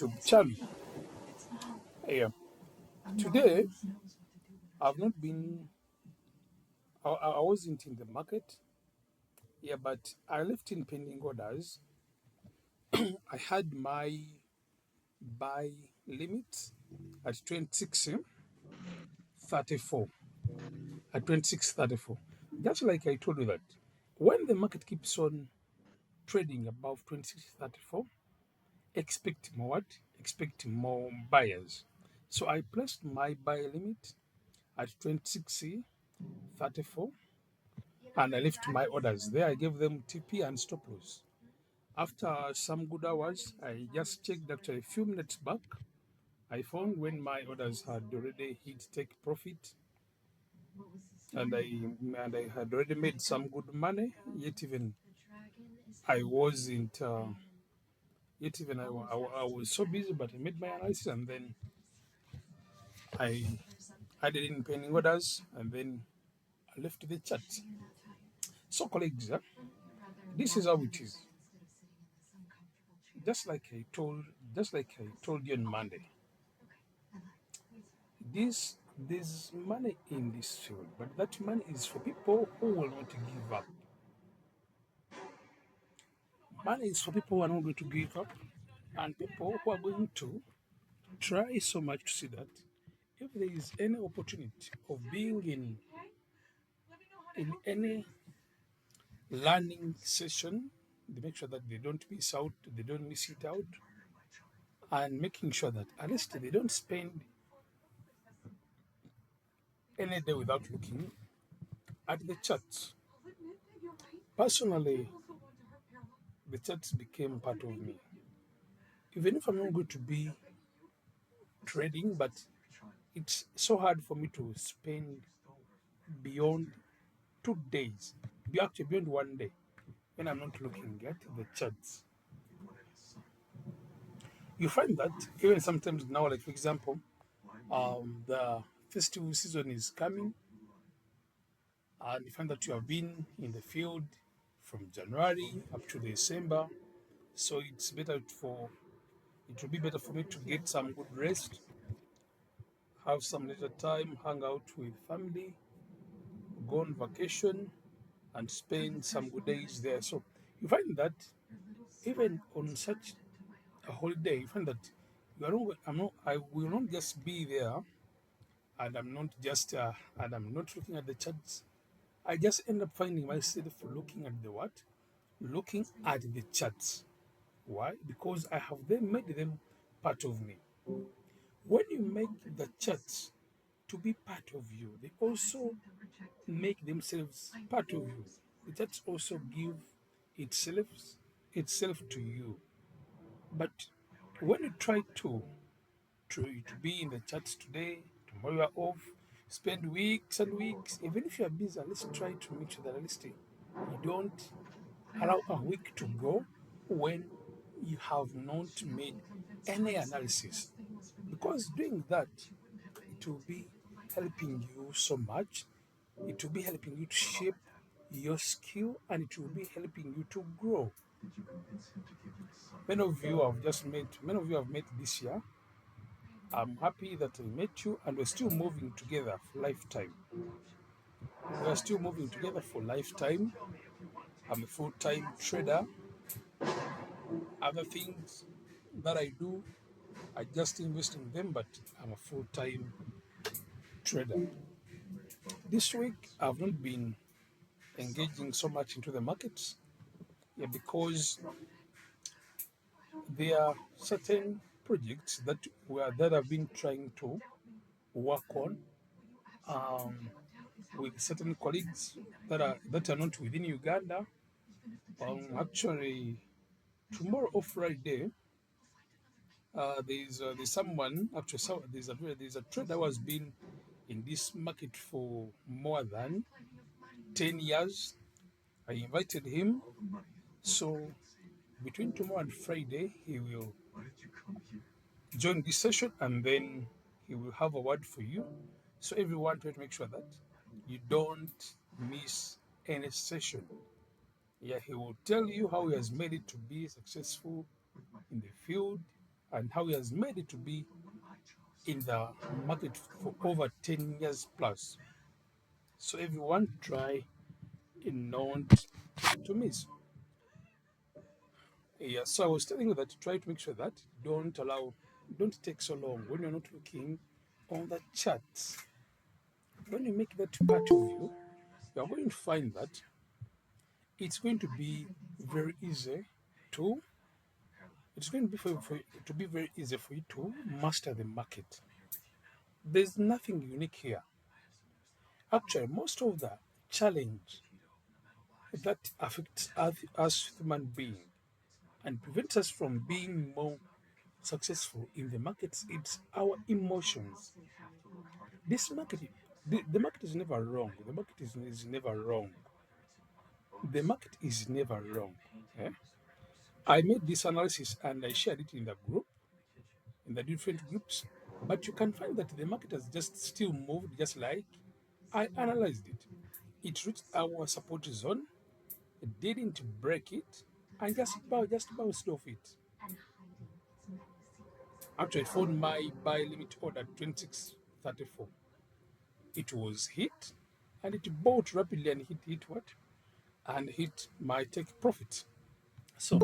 YouTube channel. Yeah. Today, I've not been, I wasn't in the market. Yeah, but I left in pending orders. I had my buy limit at 26.34. At 26.34. Just like I told you that when the market keeps on trading above 26.34, expect more what? Expect more buyers. So I placed my buy limit at 26.34 and I left my orders there. I gave them TP and stop loss. After some good hours, I just checked actually a few minutes back. I found when my orders had already hit take profit, and I had already made some good money. Yet even I wasn't. Yet even I was so busy, but I made my analysis and then I added in pending orders and then I left the chat. So colleagues, this is how it is. Just like I told, just like I told you on Monday, there's money in this field, but that money is for people who will not give up. Money is for people who are not going to give up, and people who are going to try so much to see that if there is any opportunity of being in any learning session, they make sure that they don't miss it out, and making sure that at least they don't spend any day without looking at the charts. Personally, the charts became part of me. Even if I'm not going to be trading, but it's so hard for me to spend beyond 2 days, actually beyond one day, when I'm not looking at the charts. You find that even sometimes now, like for example, the festival season is coming, and you find that you have been in the field from January up to December. So it will be better for me to get some good rest, have some leisure time, hang out with family, go on vacation, and spend some good days there. So you find that even on such a holiday, you find that I will not just be there, and I'm not looking at the charts. I just end up finding myself looking at the what? Looking at the charts. Why? Because I have them made them part of me. When you make the charts to be part of you, they also make themselves part of you. The charts also give itself itself to you. But when you try to be in the charts today, tomorrow you are off, spend weeks and weeks, even if you are busy, let's try to make sure that at least you don't allow a week to go when you have not made any analysis. Because doing that, it will be helping you so much. It will be helping you to shape your skill and it will be helping you to grow. Many of you have met this year. I'm happy that I met you and we're still moving together for lifetime. We're still moving together for lifetime. I'm a full-time trader. Other things that I do, I just invest in them, but I'm a full-time trader. This week, I've not been engaging so much into the markets, yeah, because there are certain projects that I've been trying to work on um, with certain colleagues that are not within Uganda. Actually, tomorrow or Friday, there's someone actually there's a trader who has been in this market for more than 10 years. I invited him, so between tomorrow and Friday, he will join this session and then he will have a word for you. So everyone try to make sure that you don't miss any session. Yeah, he will tell you how he has made it to be successful in the field and how he has made it to be in the market for over 10 years plus. So everyone try not to miss. Yeah, so I was telling you that try to make sure that don't take so long when you're not looking on the charts. When you make that part of you, you're going to find that it's going to be very easy to it's going to be for to be very easy for you to master the market. There's nothing unique here. Actually, most of the challenge that affects us as human beings and prevents us from being more successful in the markets, it's our emotions. This market, the market is never wrong. The market is never wrong. The market is never wrong. Eh? I made this analysis and I shared it in the group, in the different groups. But you can find that the market has just still moved just like I analyzed it. It reached our support zone, it didn't break it, and just bounced off it. Actually, it found my buy limit order 2634. It was hit and it bought rapidly and hit what? And hit my take profit. So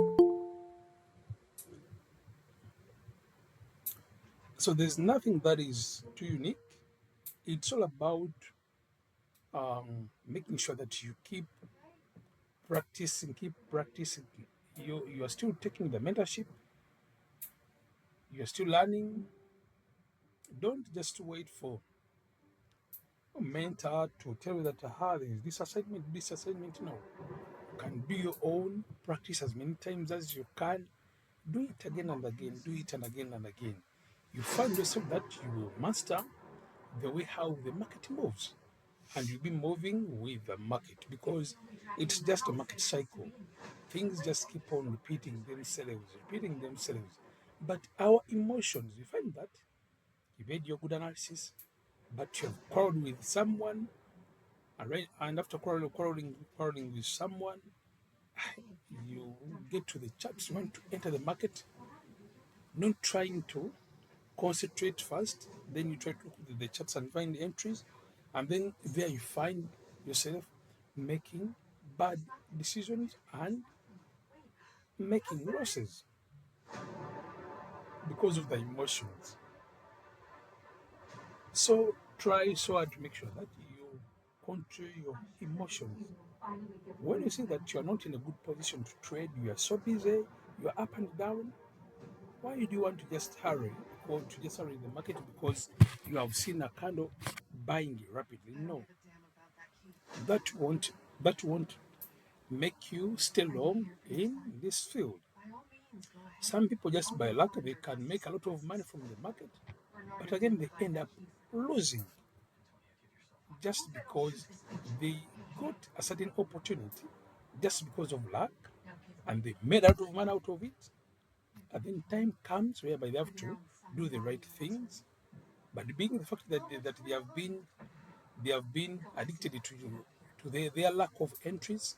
there's nothing that is too unique. It's all about making sure that you keep practicing. You are still taking the mentorship, you're still learning. Don't just wait for a mentor to tell you that there is this assignment. No, you can do your own practice as many times as you can. Do it again and again, do it and again and again. You find yourself that you will master the way how the market moves. And you'll be moving with the market because it's just a market cycle. Things just keep on repeating themselves. But our emotions, you find that you made your good analysis, but you've quarreled with someone, and after quarreling with someone, you get to the charts, you want to enter the market, not trying to concentrate first, then you try to look at the charts and find the entries, and then there you find yourself making bad decisions and making losses because of the emotions. So try so hard to make sure that you control your emotions. When you see that you are not in a good position to trade, you are so busy, you are up and down, why do you want to just hurry or to just hurry in the market because you have seen a candle buying rapidly? No, that won't that won't make you stay long in this field. Some people just by luck they can make a lot of money from the market, but again they end up losing just because they got a certain opportunity just because of luck and they made a lot of money out of it. And then time comes whereby they have to do the right things. But being the fact that they have been addicted to their lack of entries,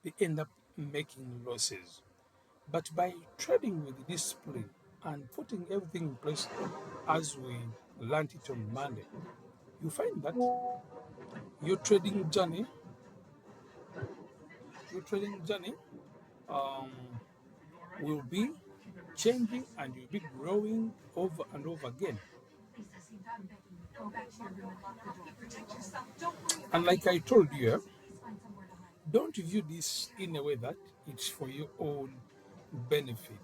they end up making losses. But by trading with discipline and putting everything in place as we learned it on Monday, you find that your trading journey, your trading journey um, will be changing and you'll be growing over and over again. And like I told you, don't view this in a way that it's for your own benefit.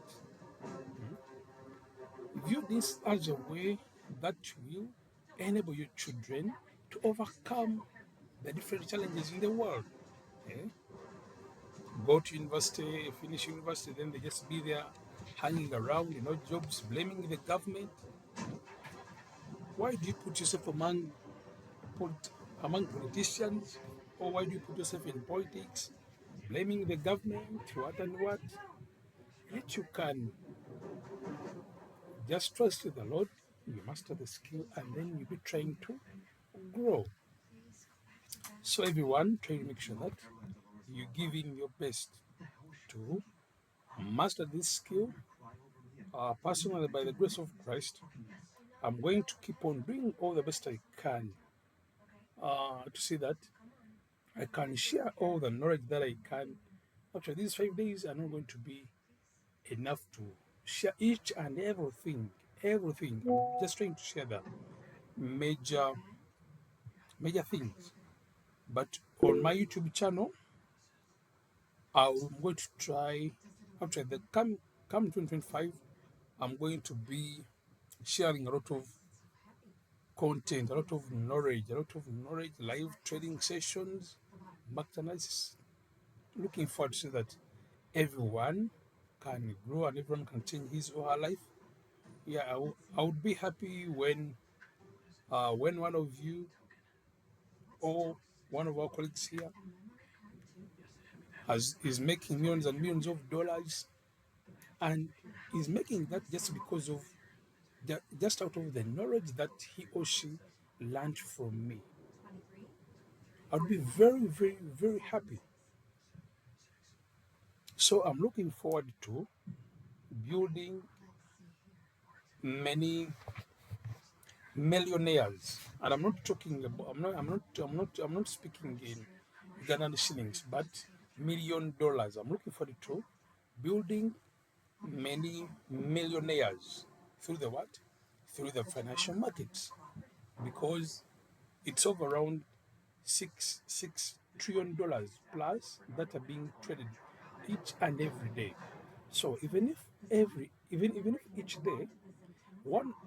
View this as a way that will enable your children to overcome the different challenges in the world. Eh? Go to university, finish university, then they just be there hanging around, jobs, blaming the government. Why do you put yourself among politicians? Or why do you put yourself in politics, blaming the government, what and what? Yet you can just trust the Lord, you master the skill, and then you'll be trying to grow. So everyone, try to make sure that you give in your best to master this skill Personally, by the grace of Christ, I'm going to keep on doing all the best I can to see that I can share all the knowledge that I can. Actually, these 5 days are not going to be enough to share each and everything. Everything. I'm just trying to share the major, major things. But on my YouTube channel, I'm going to try. Actually, the come 2025, I'm going to be sharing a lot of content, a lot of knowledge, live trading sessions, market analysis. Looking forward to that everyone can grow and everyone can change his or her life. Yeah, I would be happy when one of you or one of our colleagues here is making millions and millions of dollars, and is making that just because of just out of the knowledge that he or she learned from me. I'd be very, very, very happy. So I'm looking forward to building many millionaires, and I'm not talking about. I'm not speaking in Ghana shillings, but $1 million. I'm looking forward to building many millionaires through the what? Through the financial markets, because it's over around $6 trillion plus that are being traded each and every day. So even if each day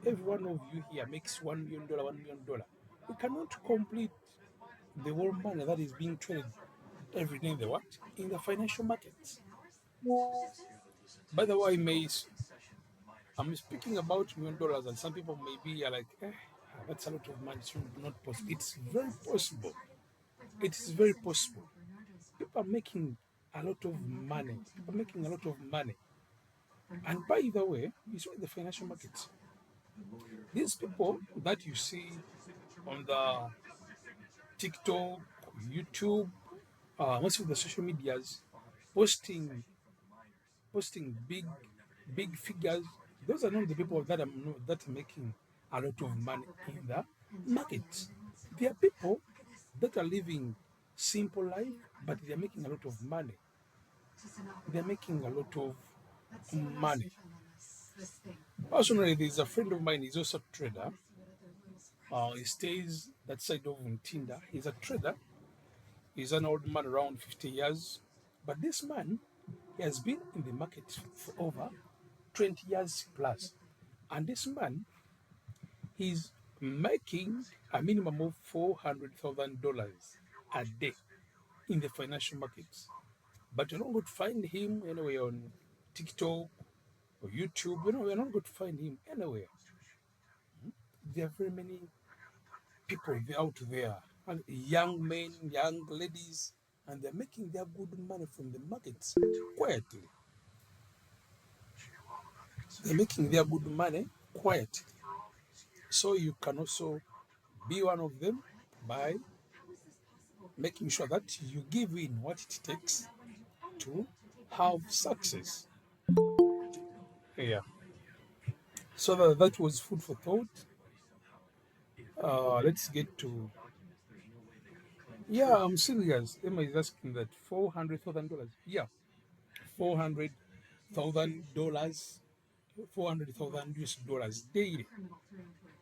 every one of you here makes $1 million, $1 million, we cannot complete the whole money that is being traded every day in the what? In the financial markets. By the way, I'm speaking about $1 million, and some people may be like, that's a lot of money. It's not possible. It's very possible. It is very possible. People are making a lot of money. People are making a lot of money. And by the way, it's not the financial markets. These people that you see on the TikTok, YouTube, most of the social medias, posting posting big figures. Those are not the people that are making a lot of money in the market. There are people that are living simple life, but they are making a lot of money. They are making a lot of money. Personally, there's a friend of mine. He's also a trader. He stays that side of Tinder. He's a trader. He's an old man around 50 years. But this man, he has been in the market for over 20 years plus. And this man, he's making a minimum of $400,000 a day in the financial markets. But you're not going to find him anywhere on TikTok or YouTube. You're not going to find him anywhere. There are very many people out there, and young men, young ladies, and they're making their good money from the markets quietly. They're making their good money quietly. So you can also be one of them by making sure that you give in what it takes to have success. Yeah. So that was food for thought. Let's get to. Yeah, I'm serious. Emma is asking that $400,000. Yeah, $400,000, 400,000 US dollars daily.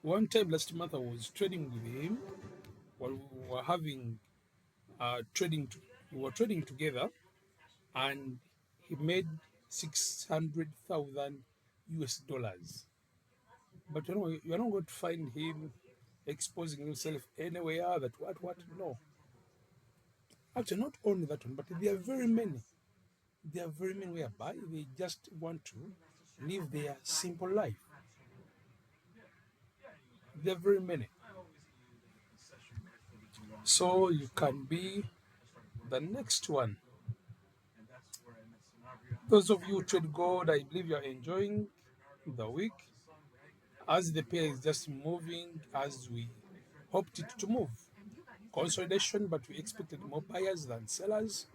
One time last month, I was trading with him while we were having trading. We were trading together, and he made 600,000 US dollars. But you're not going to find him exposing himself anywhere. That what? No. Actually, not only that one, but there are very many. There are very many whereby they just want to live their simple life. There are very many. So you can be the next one. Those of you who trade gold, I believe you're enjoying the week as the pair is just moving as we hoped it to move. Consolidation, but we expected more buyers than sellers.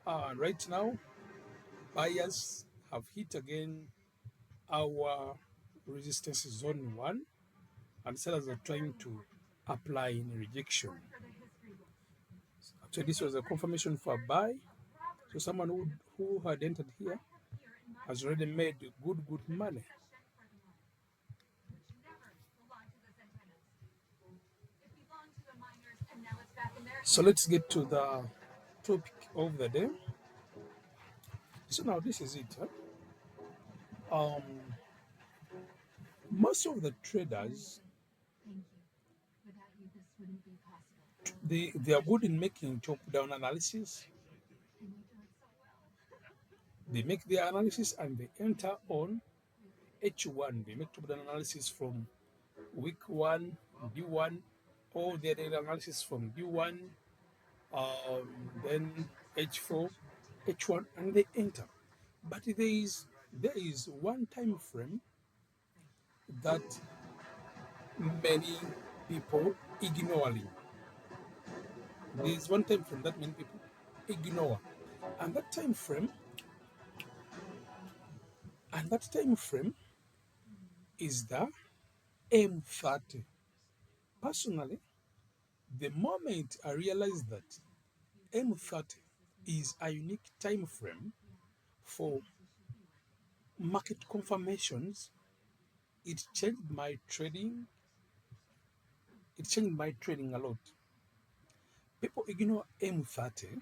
Right now, buyers have hit again our resistance zone 1, and sellers are trying to apply in rejection. So this was a confirmation for buy. So someone who had entered here has already made good money. So let's get to the topic of the day. So now this is it. Um, most of the traders, they are good in making top-down analysis. They make their analysis and they enter on H1. They make top-down analysis from week 1, D1, or their data analysis from D1, then H4, H1, and they enter. But there is one time frame that many people ignoring. There is one time frame that many people ignore, and that time frame is the M30. Personally, the moment I realized that M30 is a unique time frame for market confirmations, it changed my trading. It changed my trading a lot. People ignore M30,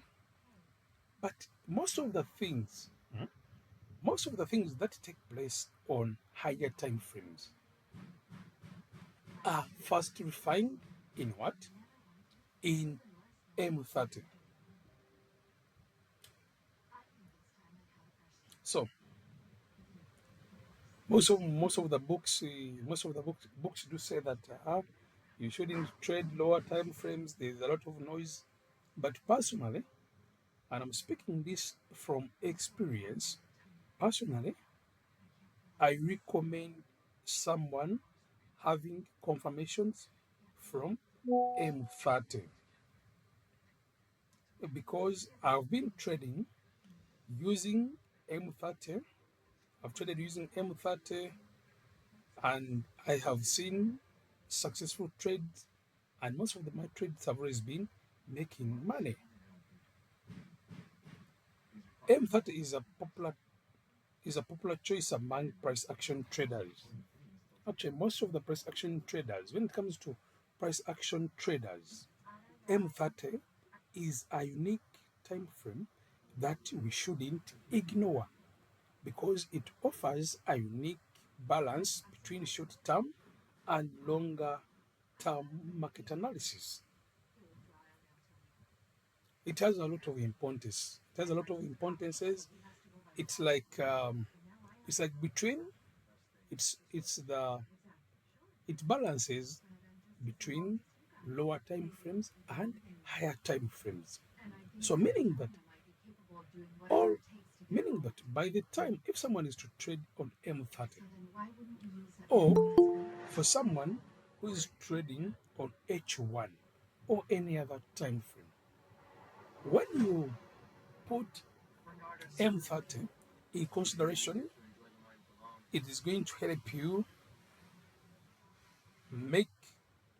but most of the things that take place on higher time frames are first refined in what? In M30. So most of the books do say that you shouldn't trade lower time frames. There's a lot of noise, but personally, and I'm speaking this from experience, personally, I recommend someone having confirmations from M30 because I've been trading using M30. I've traded using M30 and I have seen successful trades, and most of my trades have always been making money. M30 is a popular choice among price action traders. Actually, most of the price action traders, when it comes to price action traders, M30 is a unique time frame that we shouldn't ignore because it offers a unique balance between short term and longer term market analysis. It has a lot of importance. It has a lot of importances. It's like between it balances between lower time frames and higher time frames. So all meaning that by the time if someone is to trade on M30, or for someone who is trading on H1 or any other time frame, when you put M30 in consideration, it is going to help you make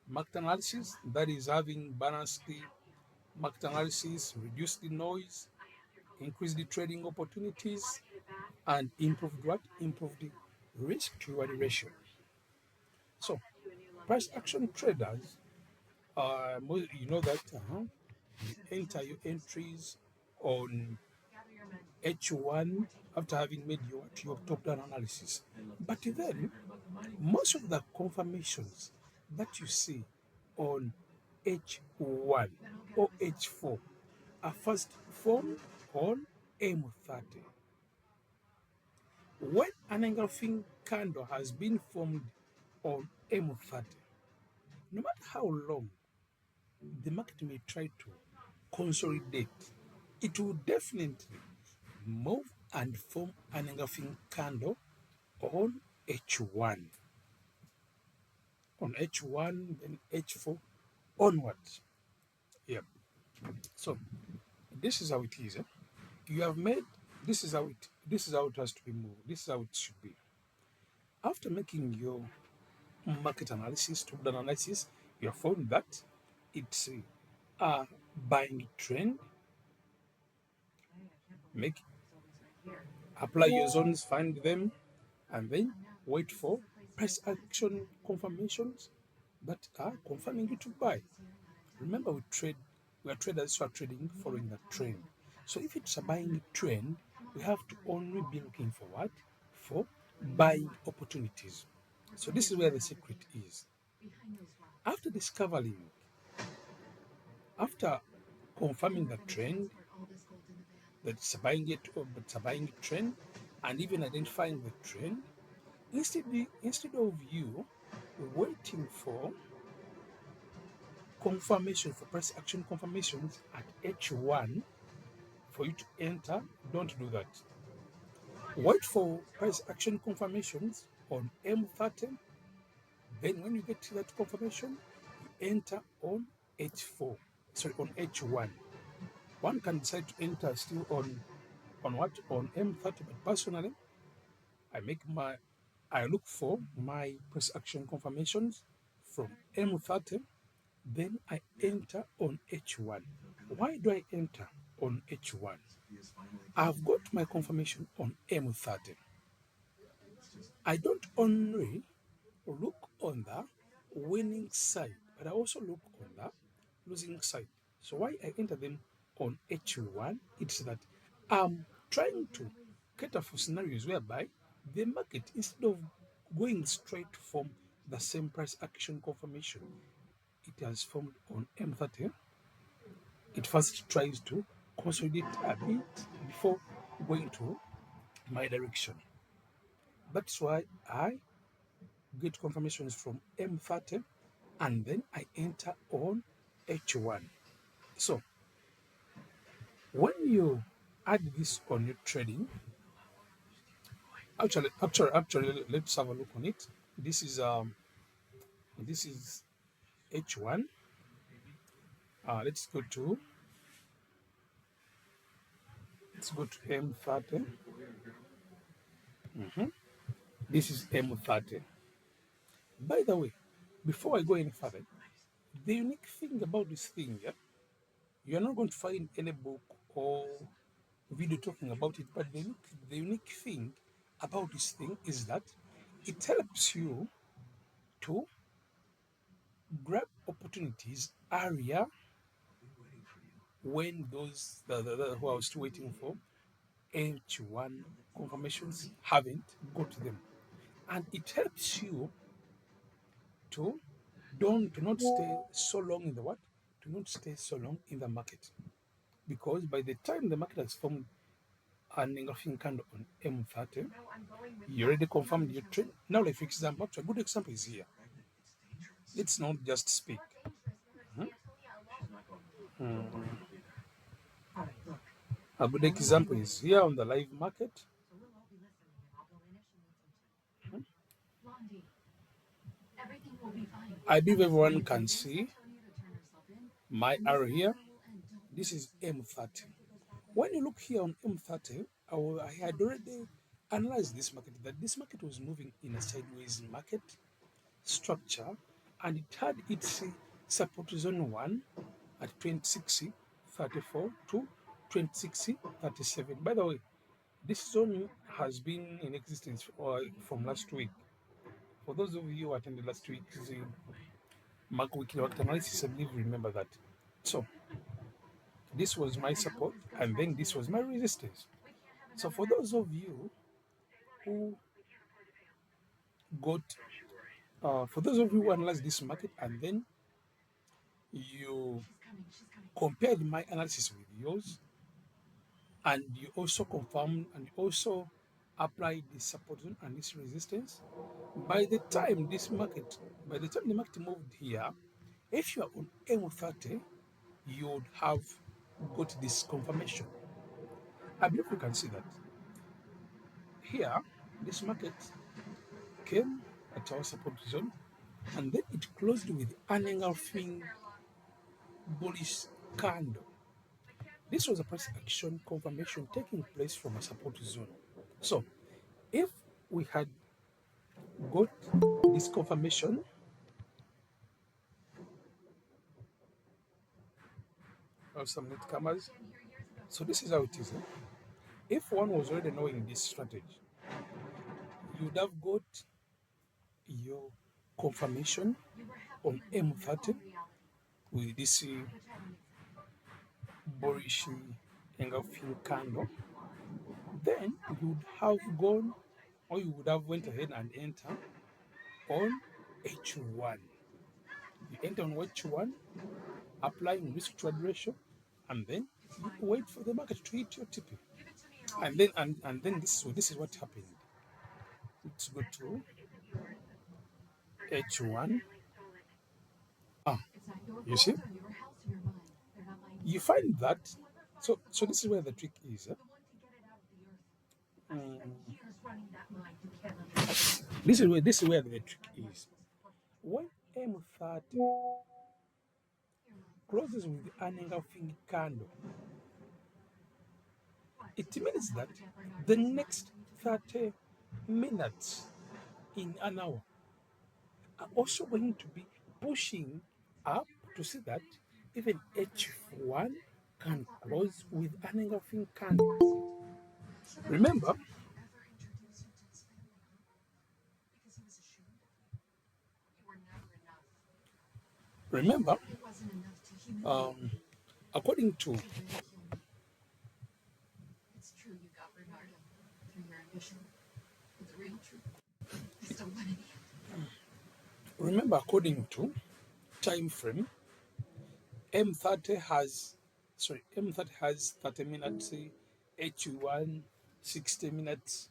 market analysis that is having balanced the market analysis, reduce the noise, increase the trading opportunities, and improve what? Improve the risk to reward ratio. So, price action traders, you know that you enter your entries on H1 after having made your top down analysis. But then, most of the confirmations that you see on H1 or H4 are first formed on M30. When an engulfing candle has been formed on M30, no matter how long the market may try to consolidate, it will definitely move and form an engulfing candle on H1. On H1, then H4 onwards. Yep. So this is how it is. You have made this is how it has to be moved. This is how it should be. After making your market analysis, top-down analysis, you have found that it's a buying trend. Make apply your zones, find them, and then wait for price action confirmations that are confirming you to buy. Remember, we are traders who are trading following the trend. So if it's a buying trend, we have to only be looking for what? For buying opportunities. So this is where the secret is. After discovering, after confirming the trend, that it's a buying it or it's a buying trend, and even identifying the trend, instead of you waiting for confirmation for price action confirmations at H1 for you to enter, don't do that. Wait for price action confirmations on M30. Then when you get to that confirmation, you enter on H4. Sorry, on H1. One can decide to enter still on what? On M30. But personally, I look for my price action confirmations from M30. Then I enter on H1. Why do I enter on H1? I've got my confirmation on M30. I don't only look on the winning side, but I also look on the losing side. So why I enter them on H1, it's that I'm trying to cater for scenarios whereby the market, instead of going straight from the same price action confirmation it has formed on M30, it first tries to consolidate a bit before going to my direction. That's why I get confirmations from M30 and then I enter on H1. So when you add this on your trading, actually, let's have a look on it. This is H1. Let's go to M30. This is M30. By the way, before I go any further, the unique thing about this thing, yeah, you're not going to find any book or video talking about it, but the unique thing about this thing is that it helps you to grab opportunities earlier when those who I was still waiting for H1 confirmations haven't got them. And it helps you to don't to not stay so long in the what? To not stay so long in the market. Because by the time the market has formed an engulfing candle on M30, you already confirmed your trend. Now, like for example, a good example is here. Let's not just speak. Mhm. Mm. A good example is here on the live market. Mhm. I believe everyone can see my arrow here. This is M30. When you look here on M30, I had already analyzed this market, that this market was moving in a sideways market structure, and it had its support zone 1 at 26.34 to 26.37. By the way, this zone has been in existence from last week. For those of you who attended last week's Mark Weekly Market Analysis, I believe you remember that. So this was my support, and then this was my resistance. So for those of you who got, for those of you who analyzed this market and then you compared my analysis with yours, and you also confirmed and also applied this support zone and this resistance, by the time the market moved here, if you are on M30, you would have got this confirmation. I believe you can see that here, this market came at our support zone and then it closed with an engulfing bullish candle. This was a price action confirmation taking place from a support zone. So if we had got this confirmation. Of some newcomers. So this is how it is. If one was already knowing this strategy, you would have got your confirmation on M30 with this bullish engulfing candle. Then you would have gone, or you would have went ahead and enter on H1. You enter on H1, applying risk to trade ratio, and then you wait for the market to hit your TP. And then this is what happened. Let's go to H1. Ah, you see, you find that. So this is where the trick is. Mm, this is where the trick is. When M30 closes with an engulfing candle, it means that the next 30 minutes in an hour are also going to be pushing up to see that even H1 can close with an engulfing candle. Remember, remember, um, according to according to time frame, M30 has M30 has 30 minutes, H1 60 minutes.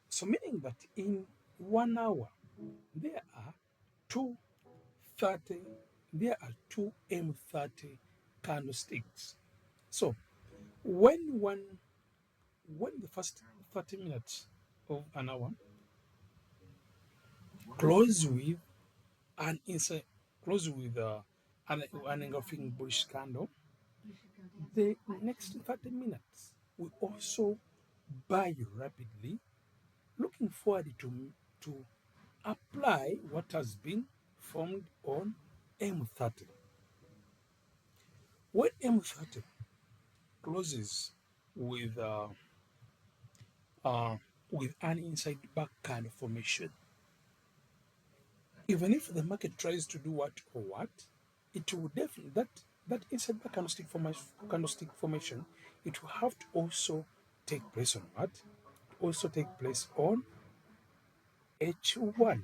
So meaning that in 1 hour there are two 30 there are two M30 candlesticks. So when one when the first 30 minutes of an hour close with an inside close with an engulfing bullish candle, the next 30 minutes we also buy rapidly, looking forward to apply what has been formed on M30. When M30 closes with uh, uh, with an inside back kind of formation, even if the market tries to do what or what, it will definitely that inside back candlestick formation, it will have to also take place on what? Also take place on H1.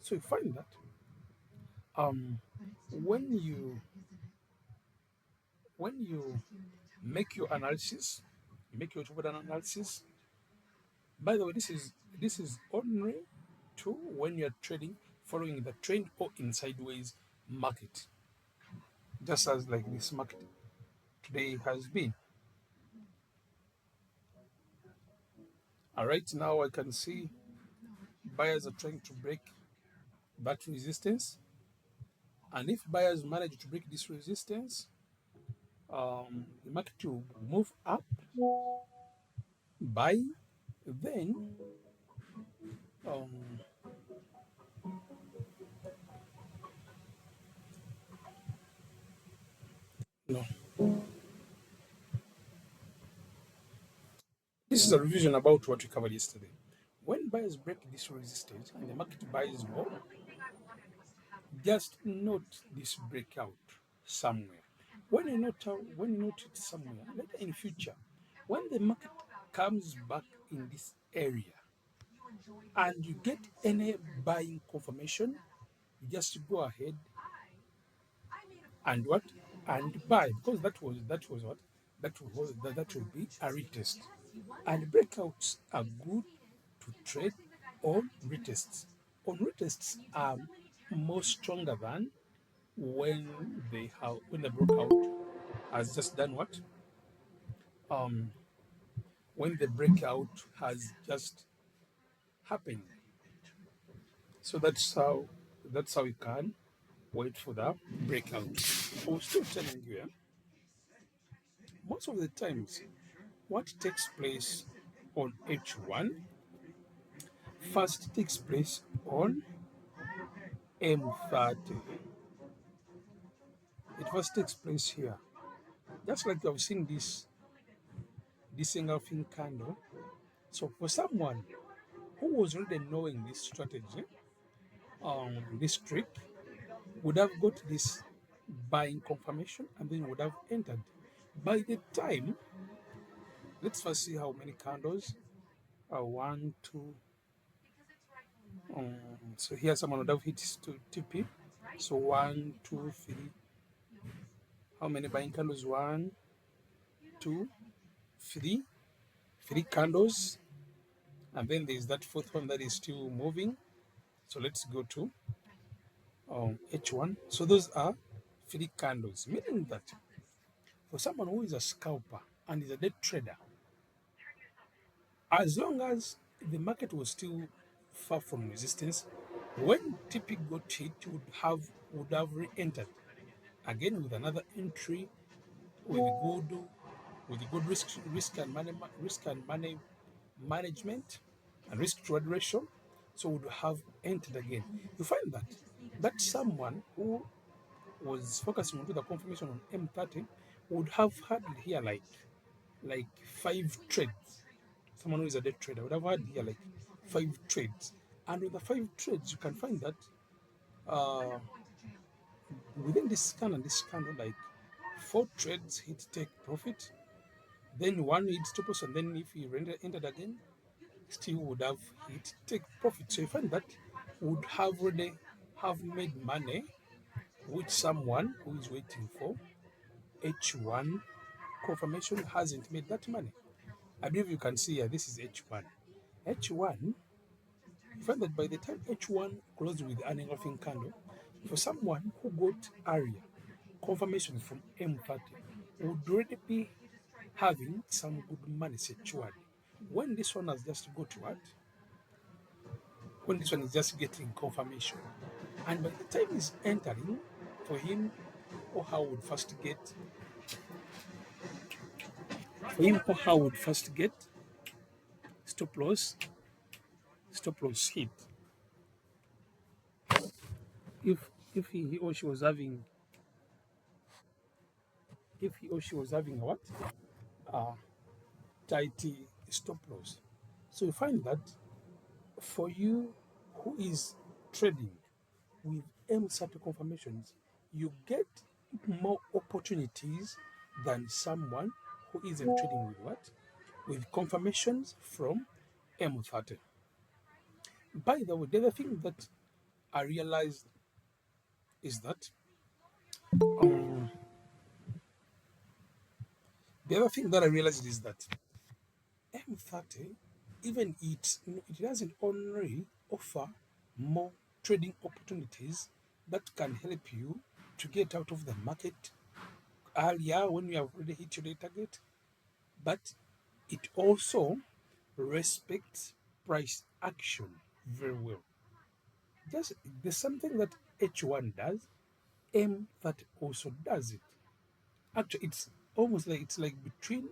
So you find that um when you when you make your analysis, you make your trade analysis. By the way, this is only true when you're trading following the trend or in sideways market, just as like this market today has been. All right, now I can see buyers are trying to break that resistance, and if buyers manage to break this resistance, the market will move up, buy, then um, no, this is a revision about what we covered yesterday. When buyers break this resistance and the market buys more, just note this breakout somewhere. When you note it somewhere, later in future, when the market comes back in this area and you get any buying confirmation, you just go ahead and what and buy, because that was what that will be a retest, and breakouts are good to trade on retests. On retests are more stronger than when the breakout has just done what um when the breakout has just happened. So that's how you can wait for the breakout. I'm still telling you, most of the times what takes place on H1, first takes place on M30. It first takes place here. Just like you have seen this engulfing candle. So for someone who was already knowing this strategy, this trick, would have got this buying confirmation and then would have entered. By the time, let's first see how many candles. One, two. So here someone would have hit to TP. So one, two, three. How many buying candles? One, two, three. Three candles. And then there's that fourth one that is still moving. So let's go to H1. So those are three candles, meaning that for someone who is a scalper and is a day trader, as long as the market was still far from resistance, when TP got hit, would have re-entered again with another entry with good risk and money management and risk to reward ratio. So would have entered again. You find that someone who was focusing on the confirmation on M30 would have had here like five trades. Someone who is a day trader would have had here like five trades. And with the five trades, you can find that uh, within this scan and this candle, like four trades hit take profit, then one hit stop loss, and then if he entered again, still would have hit take profit. So you find that would have already have made money, which someone who is waiting for H1 confirmation hasn't made that money. I believe you can see here, this is H1. H1, you find that by the time H1 closed with an engulfing candle, for someone who got area confirmation from M30 would already be having some good money secured. When this one has just got what? When this one is just getting confirmation. And by the time he's entering, for him or her would first get, for him or her would first get stop loss, stop loss hit. If he or she was having, if he or she was having what? Uh, tight stop loss. So you find that for you who is trading with M30 confirmations, you get more opportunities than someone who isn't trading with what? With confirmations from M30. By the way, the other thing that I realized is that um, the other thing that I realized is that M30, even it doesn't only offer more trading opportunities that can help you to get out of the market earlier when you have already hit your target, but it also respects price action very well. Just there's something that H1 does, M30 also does it. Actually, it's almost like it's like between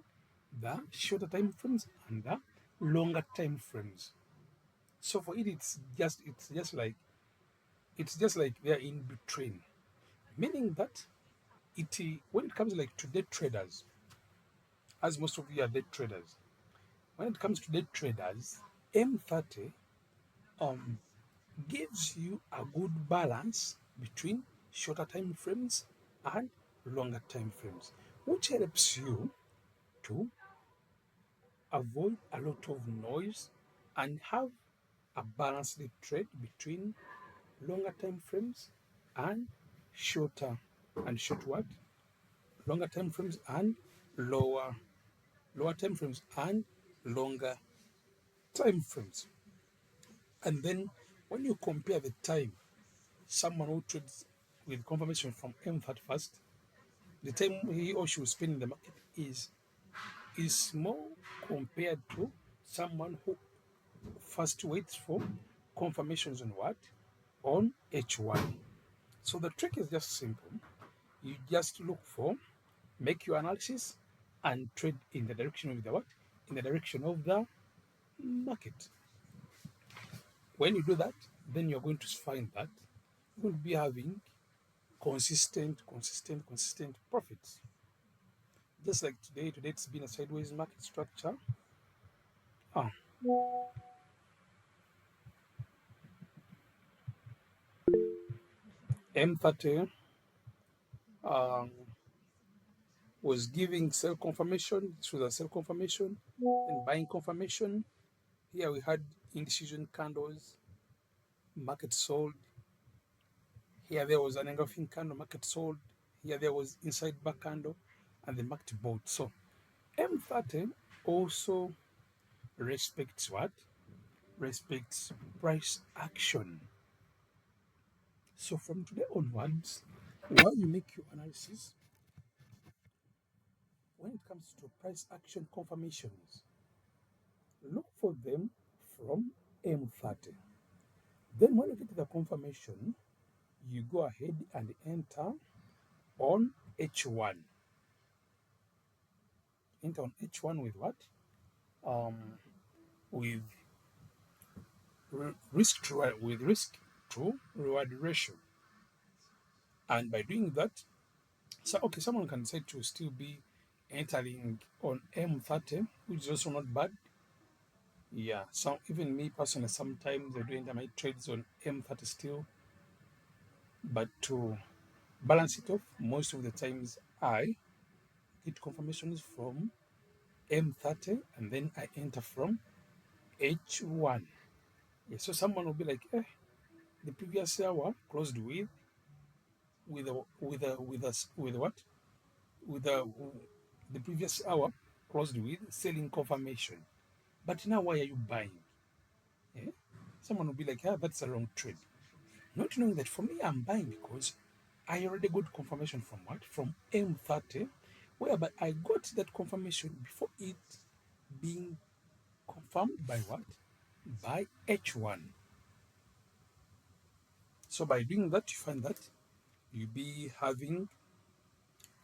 the shorter time frames and the longer time frames. So for it, it's just like they're in between, meaning that it when it comes like to day traders, as most of you are day traders, when it comes to day traders, M30 um gives you a good balance between shorter time frames and longer time frames, which helps you to avoid a lot of noise and have a balanced trade between longer time frames and shorter and short what? Longer time frames and lower time frames and longer time frames. And then when you compare the time someone who trades with confirmation from M30 first, the time he or she will spend in the market is small compared to someone who first waits for confirmations on what? On H1. So the trick is just simple. You just look for, make your analysis and trade in the direction of the what? In the direction of the market. When you do that, then you're going to find that you will be having consistent profits. Just like today it's been a sideways market structure. Ah, M30 um, was giving sell confirmation. This was a sell confirmation and buying confirmation. Here we had indecision candles, market sold. Here there was an engulfing candle, market sold. Here there was inside back candle, and the market bought. So M30 also respects what? Respects price action. So from today onwards, while you make your analysis, when it comes to price action confirmations, look for them from M30. Then when you get the confirmation, you go ahead and enter on H1. Enter on H1 with what? Um, with risk to reward ratio. And by doing that, so okay, someone can say to still be entering on M30, which is also not bad. Yeah, so even me personally, sometimes I do enter my trades on M30 still, but to balance it off, most of the times I get confirmations from M30 and then I enter from H1. Yeah, so someone will be like, the previous hour closed with what? With the previous hour closed with selling confirmation. But now why are you buying? Yeah? Someone will be like, that's a wrong trade. Not knowing that for me, I'm buying because I already got confirmation from what? From M30, whereby I got that confirmation before it being confirmed by what? By H1. So by doing that, you find that you'll be having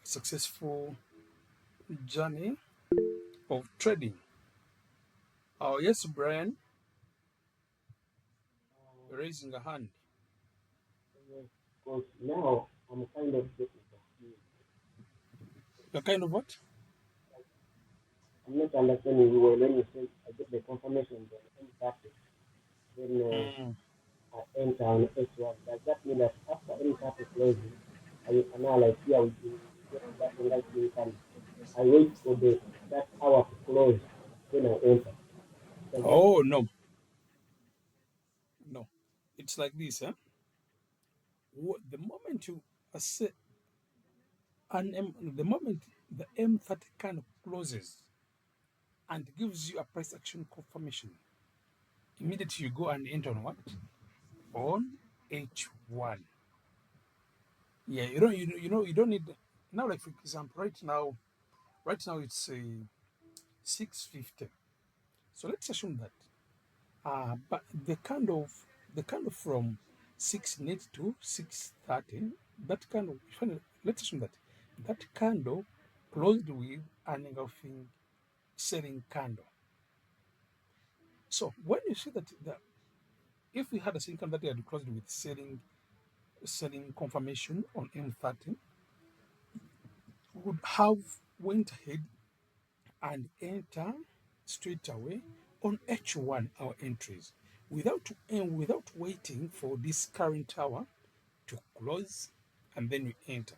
a successful journey of trading. Oh, yes, Brian, raising a hand. Yes, because now I'm kind of getting confused. You're kind of what? I'm not understanding you well when you say I get the confirmation on M30, then Mm. I enter on H1. Does that mean that after M30 closing, I now like here we get that engagement income. I wait for that hour to close, then I enter. Does that Oh, no, no. It's like this, huh? The moment you say the moment the M30 kind of closes and gives you a price action confirmation, immediately you go and enter on what? On H1. Yeah, you don't need now. Like for example, right now it's a 650. So let's assume that but the kind of from 6 net to 630, that kind of let's assume that that candle closed with an engulfing selling candle. So when you see that if we had a selling candle that had closed with selling confirmation on M30, we would have went ahead and enter straight away on H1 our entries without waiting for this current hour to close and then you enter.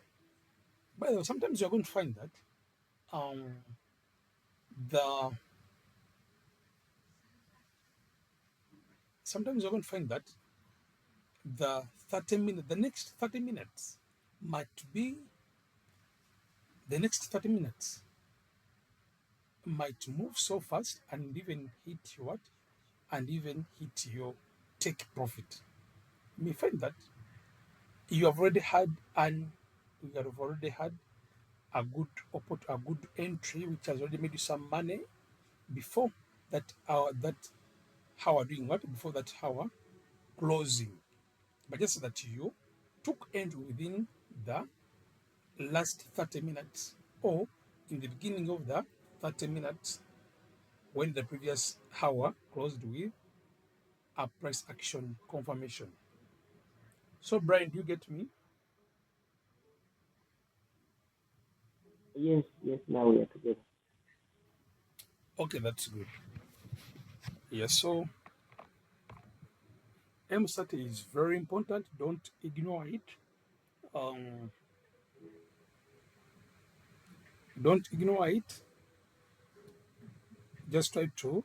By the way, sometimes you're going to find that um, the sometimes you're going to find that the next 30 minutes might be the next 30 minutes might move so fast and even hit your what and even hit your take profit. You may find that you have already had an you have already had a good entry which has already made you some money before that hour doing what before that hour closing, but just that you took entry within the last 30 minutes or in the beginning of the 30 minutes when the previous hour closed with a price action confirmation. So, Brian, do you get me? Yes, yes, now we are together. Okay, that's good. Yes, so MSAT is very important. Don't ignore it. Um, don't ignore it. Just try to.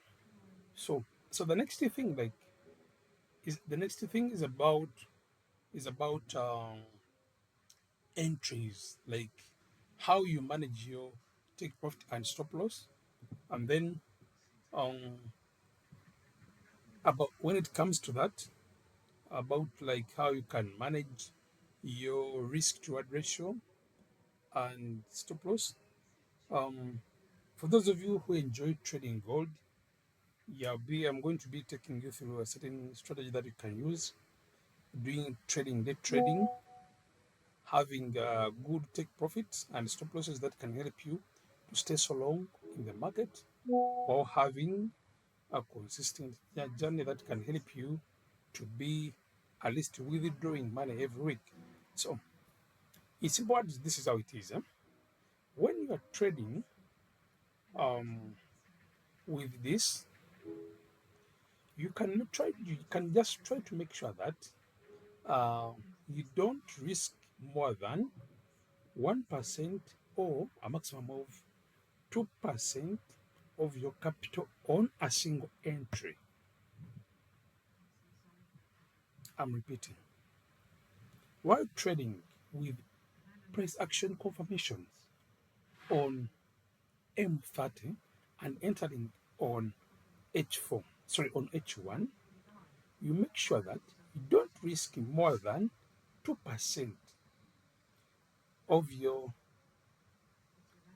So, so the next thing, like, is the next thing is about entries, like how you manage your take profit and stop loss, and then um, about when it comes to that, about like how you can manage your risk to reward ratio and stop loss. Um, for those of you who enjoy trading gold, I'm going to be taking you through a certain strategy that you can use doing trading, day trading, having good take profits and stop losses that can help you to stay so long in the market, or having a consistent journey that can help you to be at least withdrawing money every week. So it's important. This is how it is. When you are trading um, with this, you can just try to make sure that uh, you don't risk more than 1% or a maximum of 2% of your capital on a single entry. I'm repeating. While trading with price action confirmations on M30 and entering on H4, sorry, on H1, you make sure that you don't risk more than 2% of your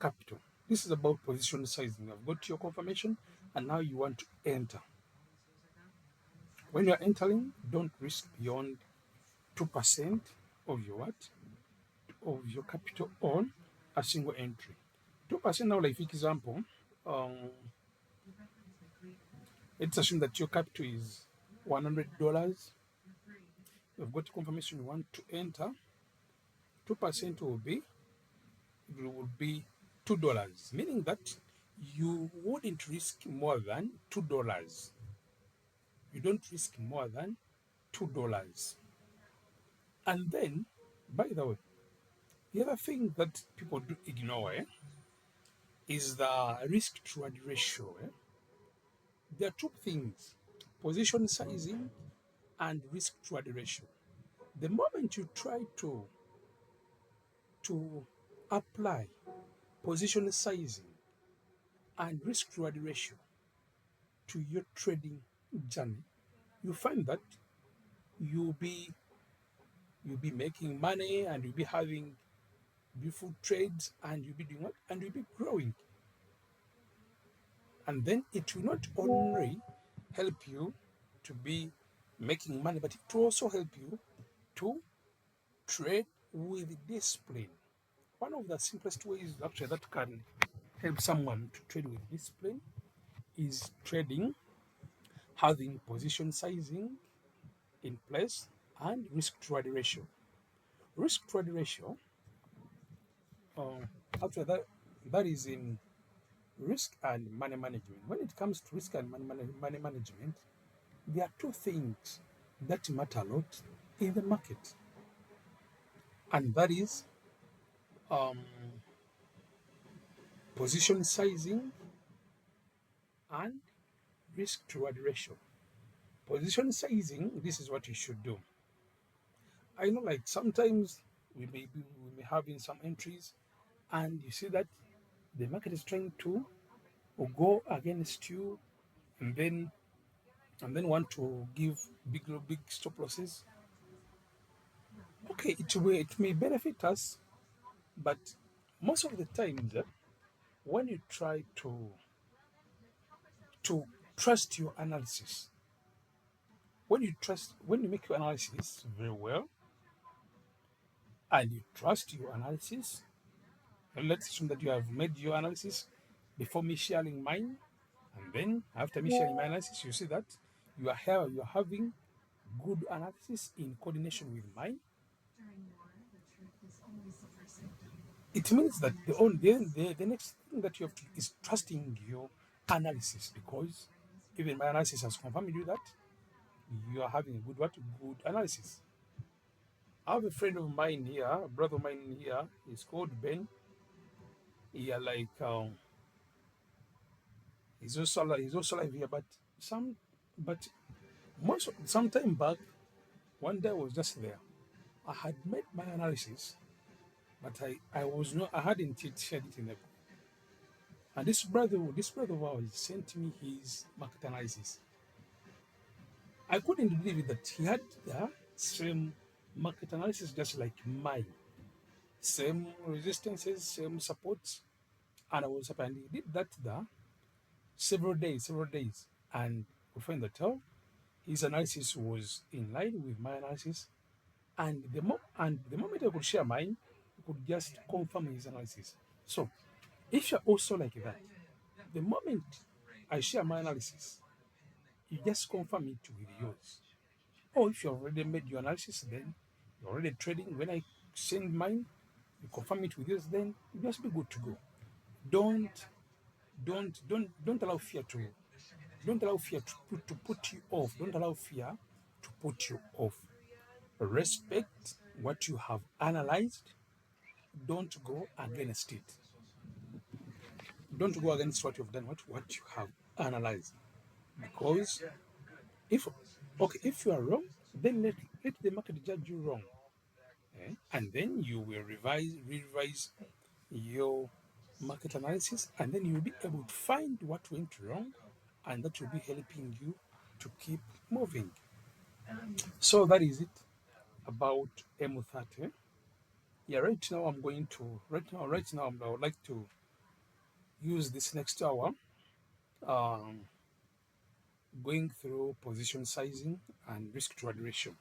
capital. This is about position sizing. I've got your confirmation and now you want to enter. When you're entering, don't risk beyond 2% of your what? Of your capital on a single entry. 2% now, like for example, um, let's assume that your capital is $100. You've got confirmation you want to enter. 2% will be $2, meaning that you wouldn't risk more than $2. You don't risk more than $2. And then, by the way, the other thing that people do ignore is the risk to reward ratio. There are two things: position sizing and risk to reward ratio. The moment you try to apply position sizing and risk to reward ratio to your trading journey, you find that you'll be you'll be making money and you'll be having beautiful trades and you'll be doing what? And you'll be growing. And then it will not only help you to be making money, but it will also help you to trade with discipline. One of the simplest ways actually that can help someone to trade with discipline is trading, having position sizing in place, and risk to reward ratio. Risk to reward ratio, uh, actually, that is in risk and money management. When it comes to risk and money management, there are two things that matter a lot in the market, and that is um, position sizing and risk to reward ratio. Position sizing, this is what you should do. I know, like sometimes we may have in some entries, and you see that the market is trying to go against you, and then want to give big stop losses. Okay, it may benefit us, but most of the times, when you try to trust your analysis, when you make your analysis very well, and you trust your analysis, and let's assume that you have made your analysis before me sharing mine, and then after me sharing my analysis, you see that you are having good analysis in coordination with mine. It means that the next thing that you have to is trusting your analysis, because even my analysis has confirmed you that you are having a good analysis. I have a friend of mine here, a brother of mine here. He's called Ben. Yeah, he's also alive here, but some time back, one day I was just there. I had made my analysis, but I hadn't yet shared it in the. And this brother of ours sent me his market analysis. I couldn't believe it that he had the same market analysis just like mine, same resistances, same supports, and I was surprised. He did that there several days, and we find that his analysis was in line with my analysis, and the moment I could share mine, he could just confirm his analysis. So, if you're also like that, the moment I share my analysis, you just confirm it with yours. Or if you already made your analysis, then you're already trading. When I send mine, you confirm it with yours, then you just be good to go. Don't don't allow fear to put you off. Don't allow fear to put you off. Respect what you have analyzed. Don't go against it. Don't go against what you've done, what you have analyzed. Because if if you are wrong, then let the market judge you wrong. And then you will revise your market analysis, and then you'll be able to find what went wrong, and that will be helping you to keep moving. So that is it about M30. Yeah, right now I would like to use this next hour um, going through position sizing and risk to reward ratio.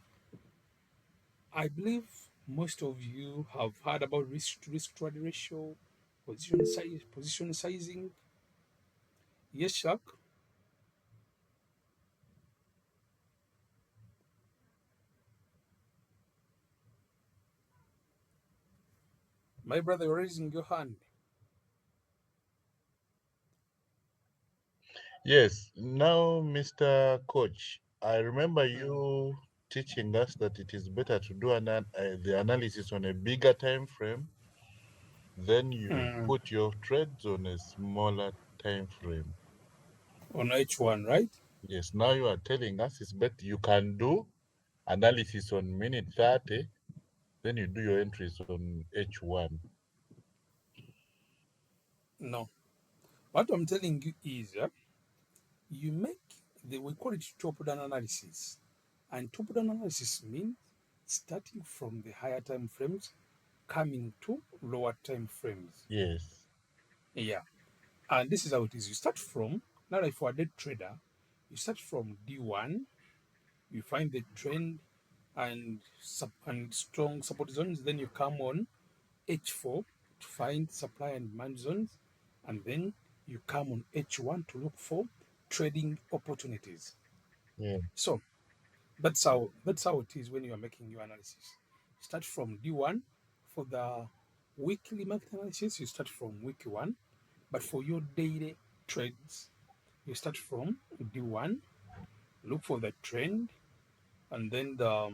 I believe most of you have heard about risk to reward ratio, position sizing. Yes, Shark. My brother, you're raising your hand. Yes, now, Mr. Coach, I remember Mm. you teaching us that it is better to do the analysis on a bigger time frame, then you Mm. put your trades on a smaller time frame. On H1, right? Yes, now you are telling us it's better you can do analysis on minute 30, then you do your entries on H1. No. What I'm telling you is you make we call it top down analysis. And top down analysis means starting from the higher time frames, coming to lower time frames. Yes, Yeah. And this is how it is. You start from, now if you're a dead trader, you start from D1, you find the trend and strong support zones, then you come on H4 to find supply and demand zones, and then you come on H1 to look for trading opportunities. yeah, So that's how it is when you are making your analysis. Start from D1 for the weekly market analysis. You start from week one, but for your daily trades, you start from D1. Look for the trend, and then the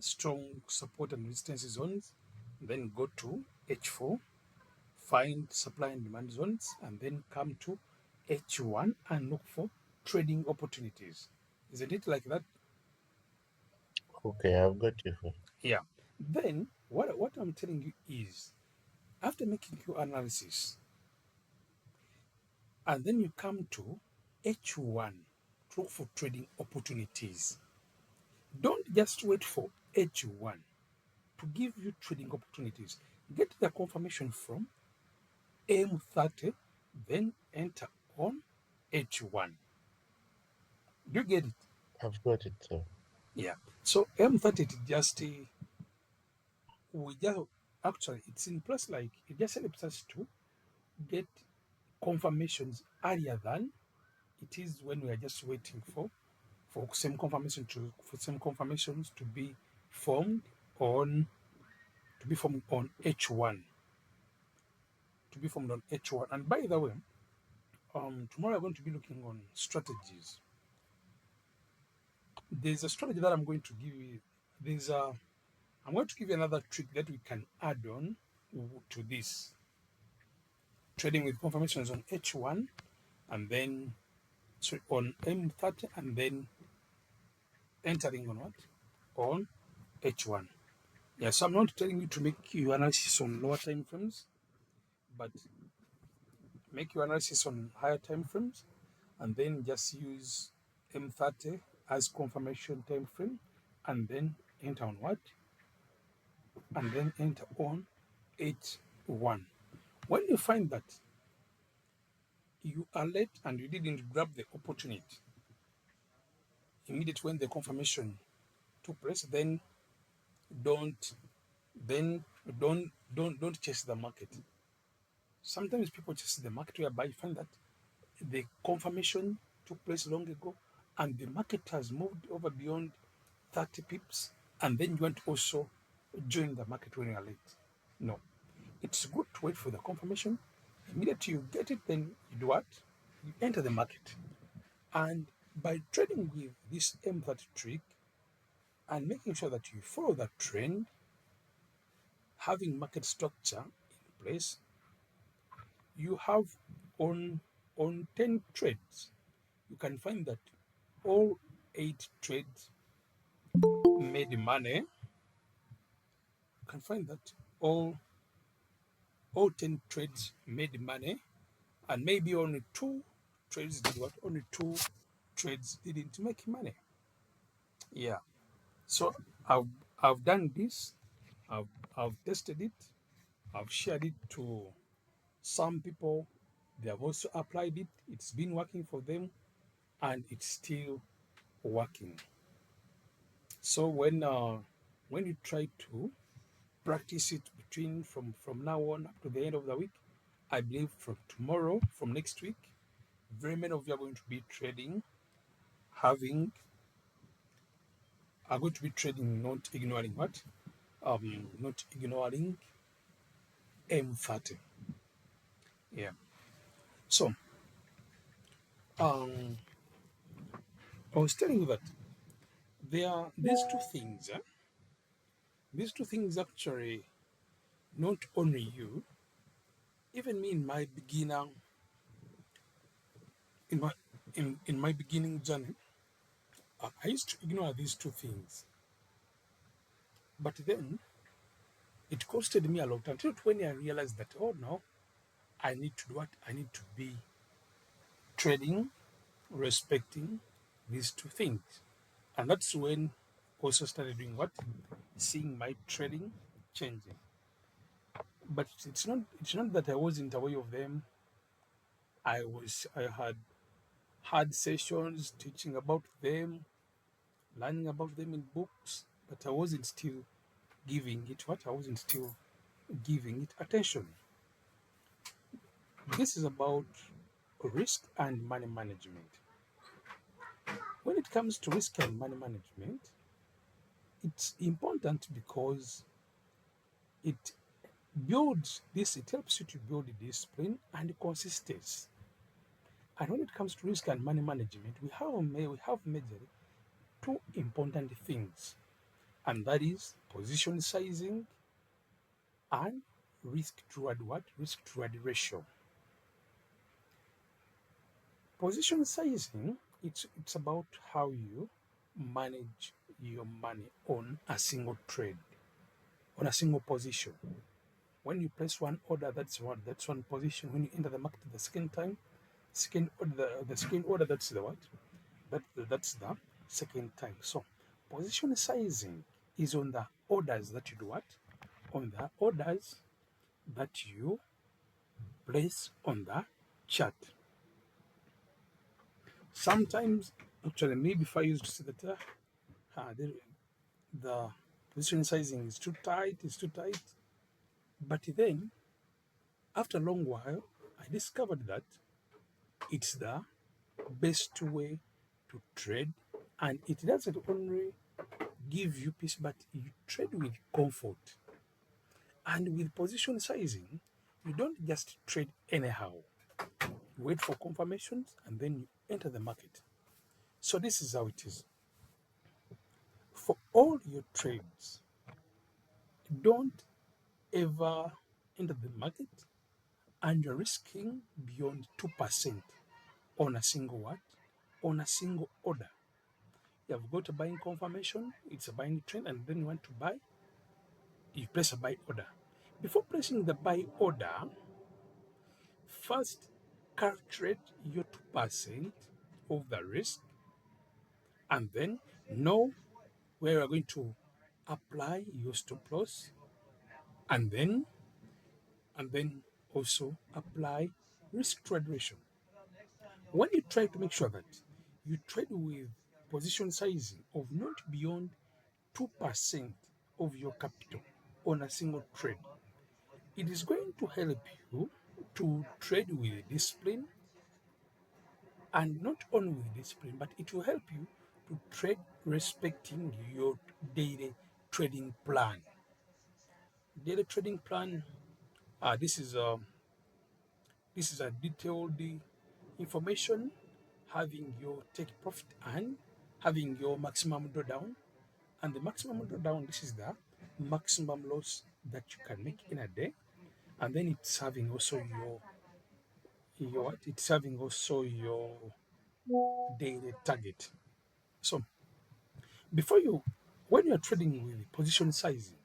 strong support and resistance zones. Then go to H4, find supply and demand zones, and then come to H1 and look for trading opportunities. Isn't it like that? okay, I've got you. Yeah. Then what I'm telling you is after making your analysis, and then you come to H1 to look for trading opportunities. Don't just wait for H1 to give you trading opportunities. Get the confirmation from M30, then enter on H1. Do you get it? I've got it, sir. Yeah. So M30 it just we just actually it's in place like it just helps us to get confirmations earlier than It is when we are just waiting for same confirmations to be formed on on H1, to be formed on H1. And by the way, tomorrow I'm going to be looking on strategies. There's a strategy that I'm going to give you. I'm going to give you another trick that we can add on to this trading with confirmations on H1 and then on M30 and then entering on what? On H1. Yeah, so I'm not telling you to make your analysis on lower time frames, but make your analysis on higher time frames and then just use M30 as confirmation time frame and then enter on what? And then enter on H1. When you find that you are late and you didn't grab the opportunity immediately when the confirmation took place, then don't then don't chase the market. Sometimes people chase the market whereby you find that the confirmation took place long ago and the market has moved over beyond 30 pips, and then you want to also join the market when you are late. No, it's good to wait for the confirmation. Immediately you get it, then you do what? You enter the market. And by trading with this M30 trick and making sure that you follow that trend, having market structure in place, you have on 10 trades, you can find that all 8 trades made money. You can find that all 10 trades made money, and maybe only 2 trades did what? Only 2 trades didn't make money. Yeah. So I've I've done this. I've I've tested it. I've shared it to some people. They have also applied it. It's been working for them, and it's still working. So when you try to practice it between from now on up to the end of the week, I believe from tomorrow, from next week, very many of you are going to be trading, having are going to be trading, not ignoring what, not ignoring M30. Yeah. So um, I was telling you that there are these two things. These two things actually, not only you, even me in my beginner, in my in my beginning journey, I used to ignore these two things. But then it costed me a lot until when I realized that, oh no, I need to do what? I need to be trading, respecting these two things. And that's when also started doing what? Seeing my trading changing. But it's not that I wasn't aware of them. I had sessions teaching about them, learning about them in books, but I wasn't still giving it what? I wasn't still giving it attention. This is about risk and money management. When it comes to risk and money management, it's important because it it helps you to build discipline and consistency. And when it comes to risk and money management, we have majorly two important things, and that is position sizing and risk to reward ratio. Position sizing, it's about how you manage your money on a single trade, on a single position. When you place one order, that's one position. When you enter the market the second time, second order, the second order, that's the what? That's the second time. So position sizing is on the orders that you do what? On the orders that you place on the chart. Sometimes, actually, maybe if I used to say that the position sizing is too tight, but then after a long while, I discovered that it's the best way to trade, and it doesn't only give you peace, but you trade with comfort. And with position sizing, you don't just trade anyhow. You wait for confirmations and then you enter the market. So this is how it is. For all your trades, don't ever enter the market and you're risking beyond 2% on a single what? On a single order. You have got a buying confirmation, it's a buying trend, and then you want to buy, you place a buy order. Before placing the buy order, first calculate your 2% of the risk and then know where you're going to apply your stop loss and then also apply risk trade ratio. When you try to make sure that you trade with position sizing of not beyond 2% of your capital on a single trade, it is going to help you to trade with discipline, and not only with discipline, but it will help you to trade respecting your daily trading plan. Daily trading plan. Uh, this is a this is a detailed information, having your take profit and having your maximum drawdown, and the maximum drawdown. This is the maximum loss that you can make in a day, and then it's having also your it's having also your daily target. So before you, when you're trading with position sizing,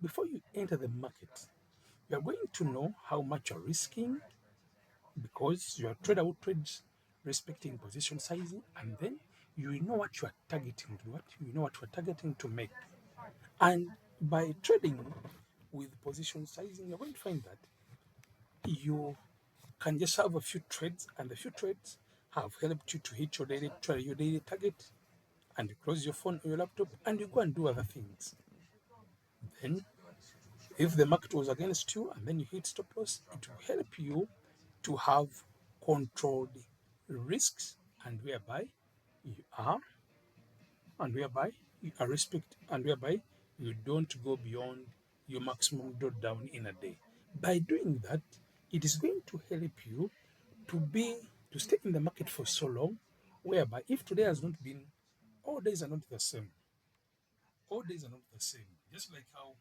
before you enter the market, you are going to know how much you're risking because your trader will trade respecting position sizing, and then you will know what you are targeting to what you know what you are targeting to make. And by trading with position sizing, you're going to find that you can just have a few trades, and the few trades have helped you to hit your daily target, and you close your phone or your laptop and you go and do other things. Then, if the market was against you and then you hit stop loss, it will help you to have controlled risks, and you are you are respect and whereby you don't go beyond your maximum drawdown in a day. By doing that, it is going to help you to be to stay in the market for so long, whereby if today has not been, all days are not the same. All days are not the same. Just like how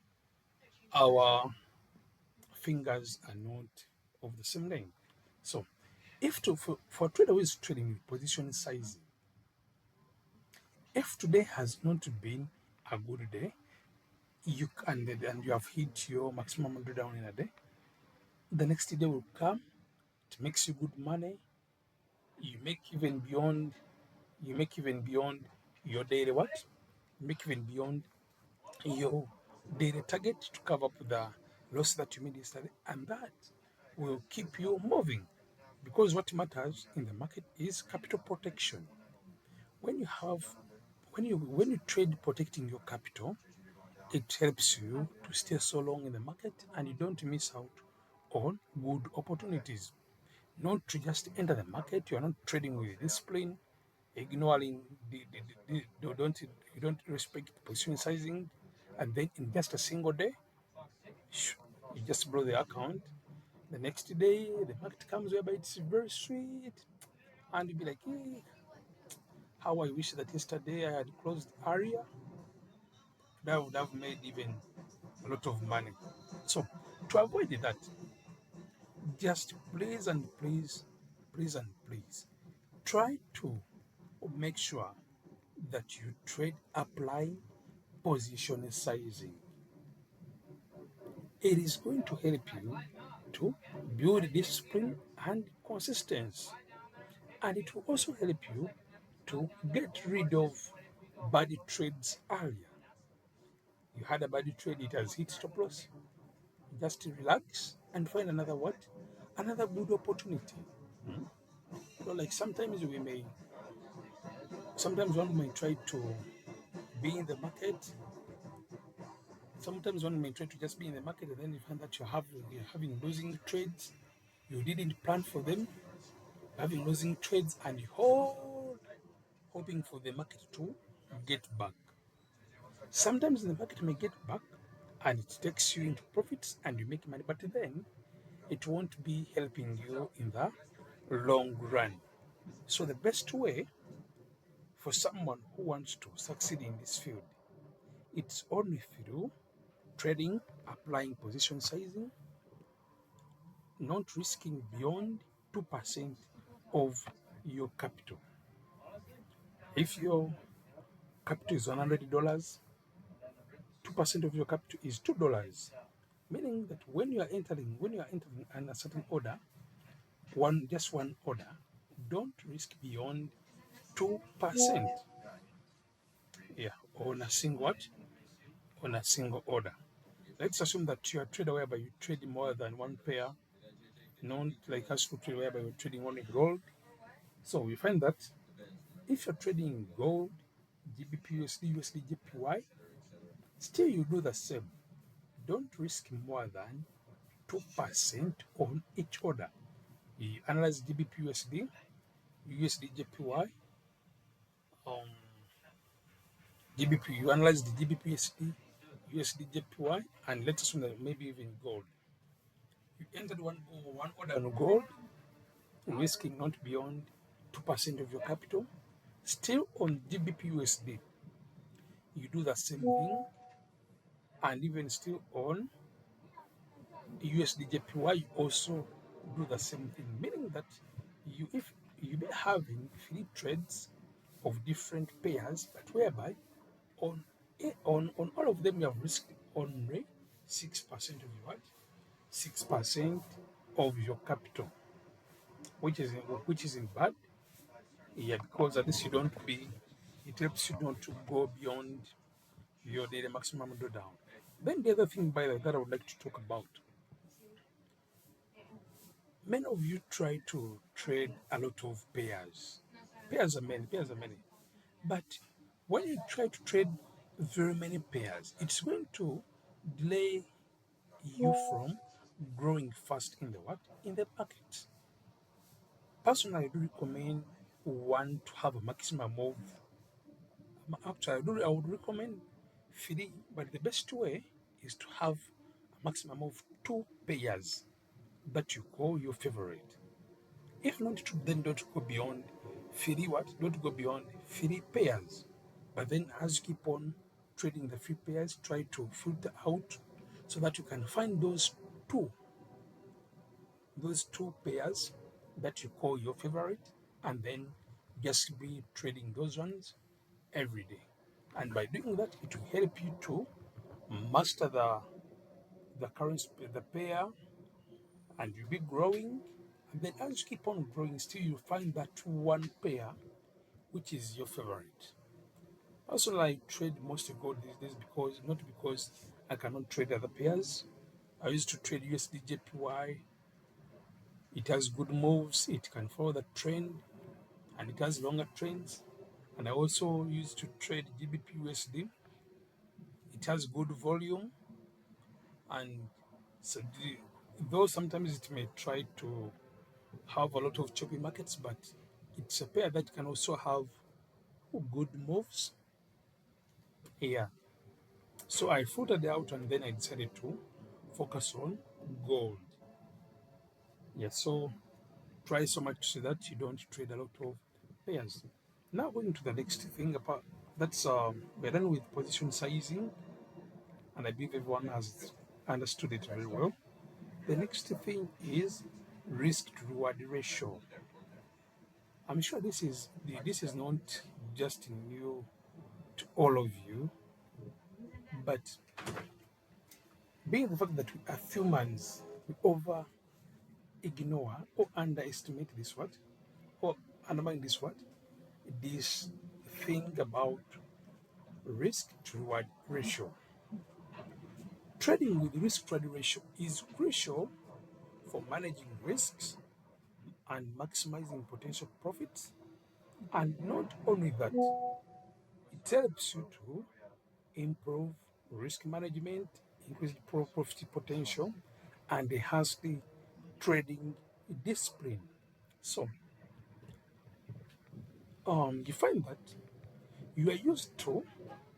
our fingers are not of the same length. So, if to for a trader who is trading with position sizing, if today has not been a good day, you can and you have hit your maximum drawdown in a day, the next day will come. It makes you good money. You make even beyond. You make even beyond your daily what? You make even beyond your daily target to cover up the loss that you made yesterday, and that will keep you moving. Because what matters in the market is capital protection. When you have when you trade protecting your capital, it helps you to stay so long in the market and you don't miss out on good opportunities. Not to just enter the market, you are not trading with discipline, ignoring don't you don't respect position sizing, and then in just a single day, you just blow the account. The next day, the market comes whereby it's very sweet, and you'll be like, hey, how I wish that yesterday I had closed area, that would have made even a lot of money. So to avoid that, just please and please try to make sure that you trade applying position sizing. It is going to help you to build discipline and consistency, and it will also help you to get rid of bad trades earlier. You had a bad trade, it has hit stop loss. Just relax and find another what? Another good opportunity. So like sometimes one may try to be in the market. Sometimes one may try to just be in the market and then you find that you're having losing trades. You didn't plan for them. having losing trades and hold, hoping for the market to get back. Sometimes the market may get back and it takes you into profits and you make money, but then it won't be helping you in the long run. So, the best way for someone who wants to succeed in this field, it's only through trading, applying position sizing, not risking beyond 2% of your capital. If your capital is $100, 2% of your capital is $2, meaning that when you are entering a certain order, just one order, don't risk beyond 2%. Yeah, on a single what? On a single order. Let's assume that you are a trader whereby you trade more than one pair, not like us who trade whereby you're trading only gold. So we find that if you're trading gold, GBP, USD, USD, JPY, still you do the same. Don't risk more than 2% on each order. You analyze GBP, USD, USD, JPY, um, GBP. You analyze the GBP, USD, JPY, and let's assume that maybe even gold. You entered one order on gold, risking not beyond 2% of your capital. Still on GBP, USD, you do the same thing, and even still on USD JPY, you also do the same thing, meaning that if you be having three trades of different pairs, but whereby on on all of them you have risked only 6% of your what? 6% of your capital, which isn't bad. Yeah, because at least you don't be it helps you not to go beyond your daily maximum drawdown. Then the other thing by the way, that I would like to talk about, many of you try to trade a lot of pairs. Pairs are many. But when you try to trade very many pairs, it's going to delay you from growing fast in the what? In the market. Personally, I do recommend one to have a maximum of actually I would recommend three, but the best way is to have a maximum of two pairs that you call your favorite. If not two, then don't go beyond three what? Don't go beyond three pairs. But then as you keep on trading the three pairs, try to filter out so that you can find two, those two pairs that you call your favorite, and then just be trading those ones every day. And by doing that, it will help you to master the currency, the pair, and you'll be growing. And then as you keep on growing, still you find that one pair which is your favorite. Also, I trade mostly gold these days because not because I cannot trade other pairs. I used to trade USD JPY. It has good moves. It can follow the trend, and it has longer trends. And I also used to trade GBP USD. It has good volume, and so though sometimes it may try to have a lot of choppy markets, but it's a pair that can also have good moves. Yeah. So I filtered out and then I decided to focus on gold. Yeah. So try so much so that you don't trade a lot of pairs. Now going to the next thing about that's we're done with position sizing, and I believe everyone has understood it very well. The next thing is risk to reward ratio. I'm sure this is not just new to all of you, but being the fact that we are humans, we over ignore or underestimate this what or undermine this thing about risk to reward ratio. Trading with risk to reward ratio is crucial for managing risks and maximizing potential profits. And not only that, it helps you to improve risk management, increase the profit potential, and enhance the trading discipline. So, you find that you are used to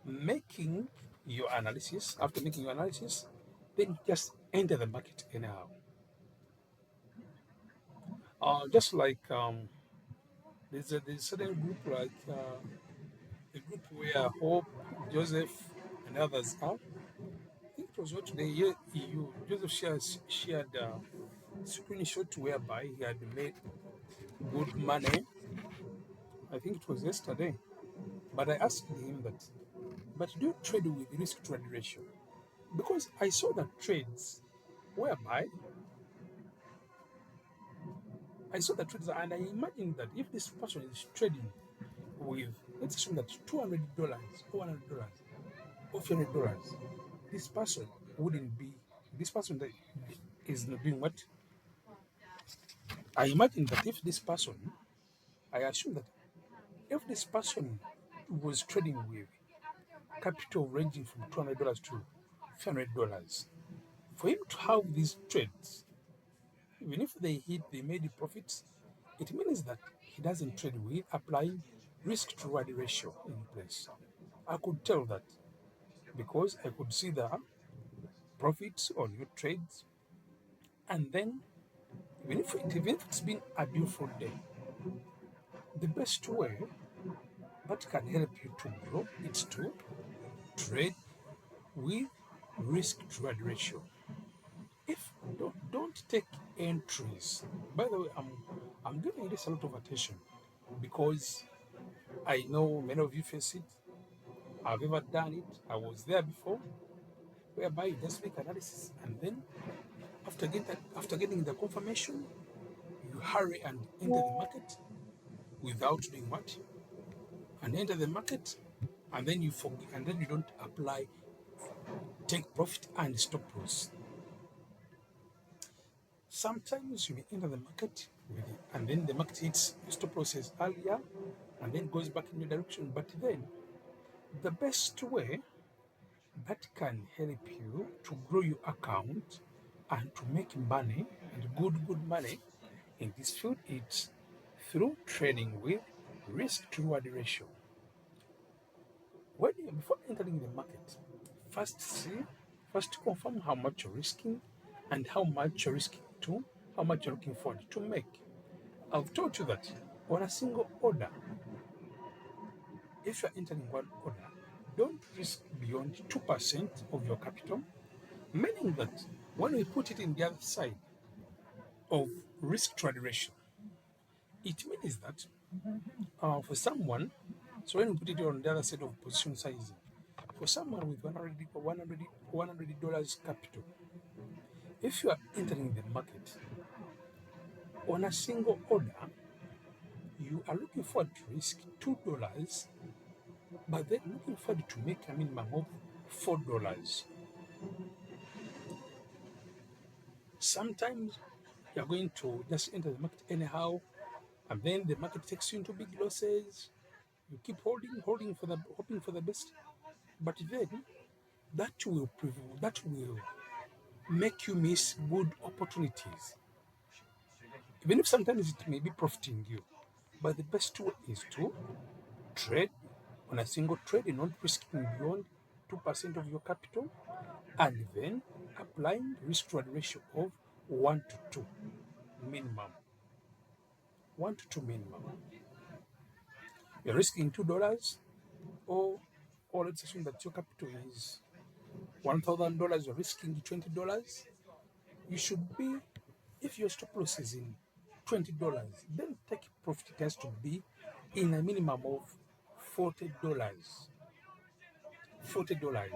making your analysis. After making your analysis, then just enter the market anyhow. Just like there's a certain group like the group where Hope, Joseph, and others are. I think it was what today. Joseph shared screenshot whereby he had made good money. I think it was yesterday. But I asked him that, but do you trade with risk to reward ratio? Because I saw that trades whereby and I imagine that if this person is trading with, let's assume that $200 or $100 or $300, this person wouldn't be, this person that is not doing what? I imagine that if this person, I assume that if this person was trading with capital ranging from $200 to $300, for him to have these trades, even if they made the profits, it means that he doesn't trade with applying risk to reward ratio in place. I could tell that because I could see the profits on your trades, and then even if it's been a beautiful day, the best way that can help you to grow is to trade with risk to reward ratio. If don't take entries. By the way, I'm giving this a lot of attention because I know many of you face it. I've ever done it. I was there before, whereby you just make analysis and then after getting the confirmation, you hurry and enter the market without doing what? And enter the market, and then you forget, and then you don't apply take profit and stop loss. Sometimes you may enter the market with it, and then the market hits stop losses earlier and then goes back in your direction. But then the best way that can help you to grow your account and to make money and good money in this field is through trading with risk to reward ratio. Before entering the market, first see, first confirm how much you're risking and how much you're risking to, how much you're looking forward to make. I've told you that on a single order, if you're entering one order, don't risk beyond 2% of your capital, meaning that when we put it in the other side of risk to reward ratio, it means that for someone, so when we put it on the other side of position sizing, for someone with $100 capital, if you are entering the market on a single order, you are looking forward to risk $2, but then looking forward to make a minimum of $4. Sometimes you are going to just enter the market anyhow, and then the market takes you into big losses. You keep holding for the hoping for the best, but then that will make you miss good opportunities, even if sometimes it may be profiting you. But the best way is to trade on a single trade and not risking beyond 2% of your capital, and then applying risk to reward ratio of 1 to 2 minimum. 1 to 2 minimum. You're risking $2, or let's assume that your capital is $1,000, you're risking $20. You should be, if your stop loss is in $20, then take profit has to be in a minimum of $40. $40.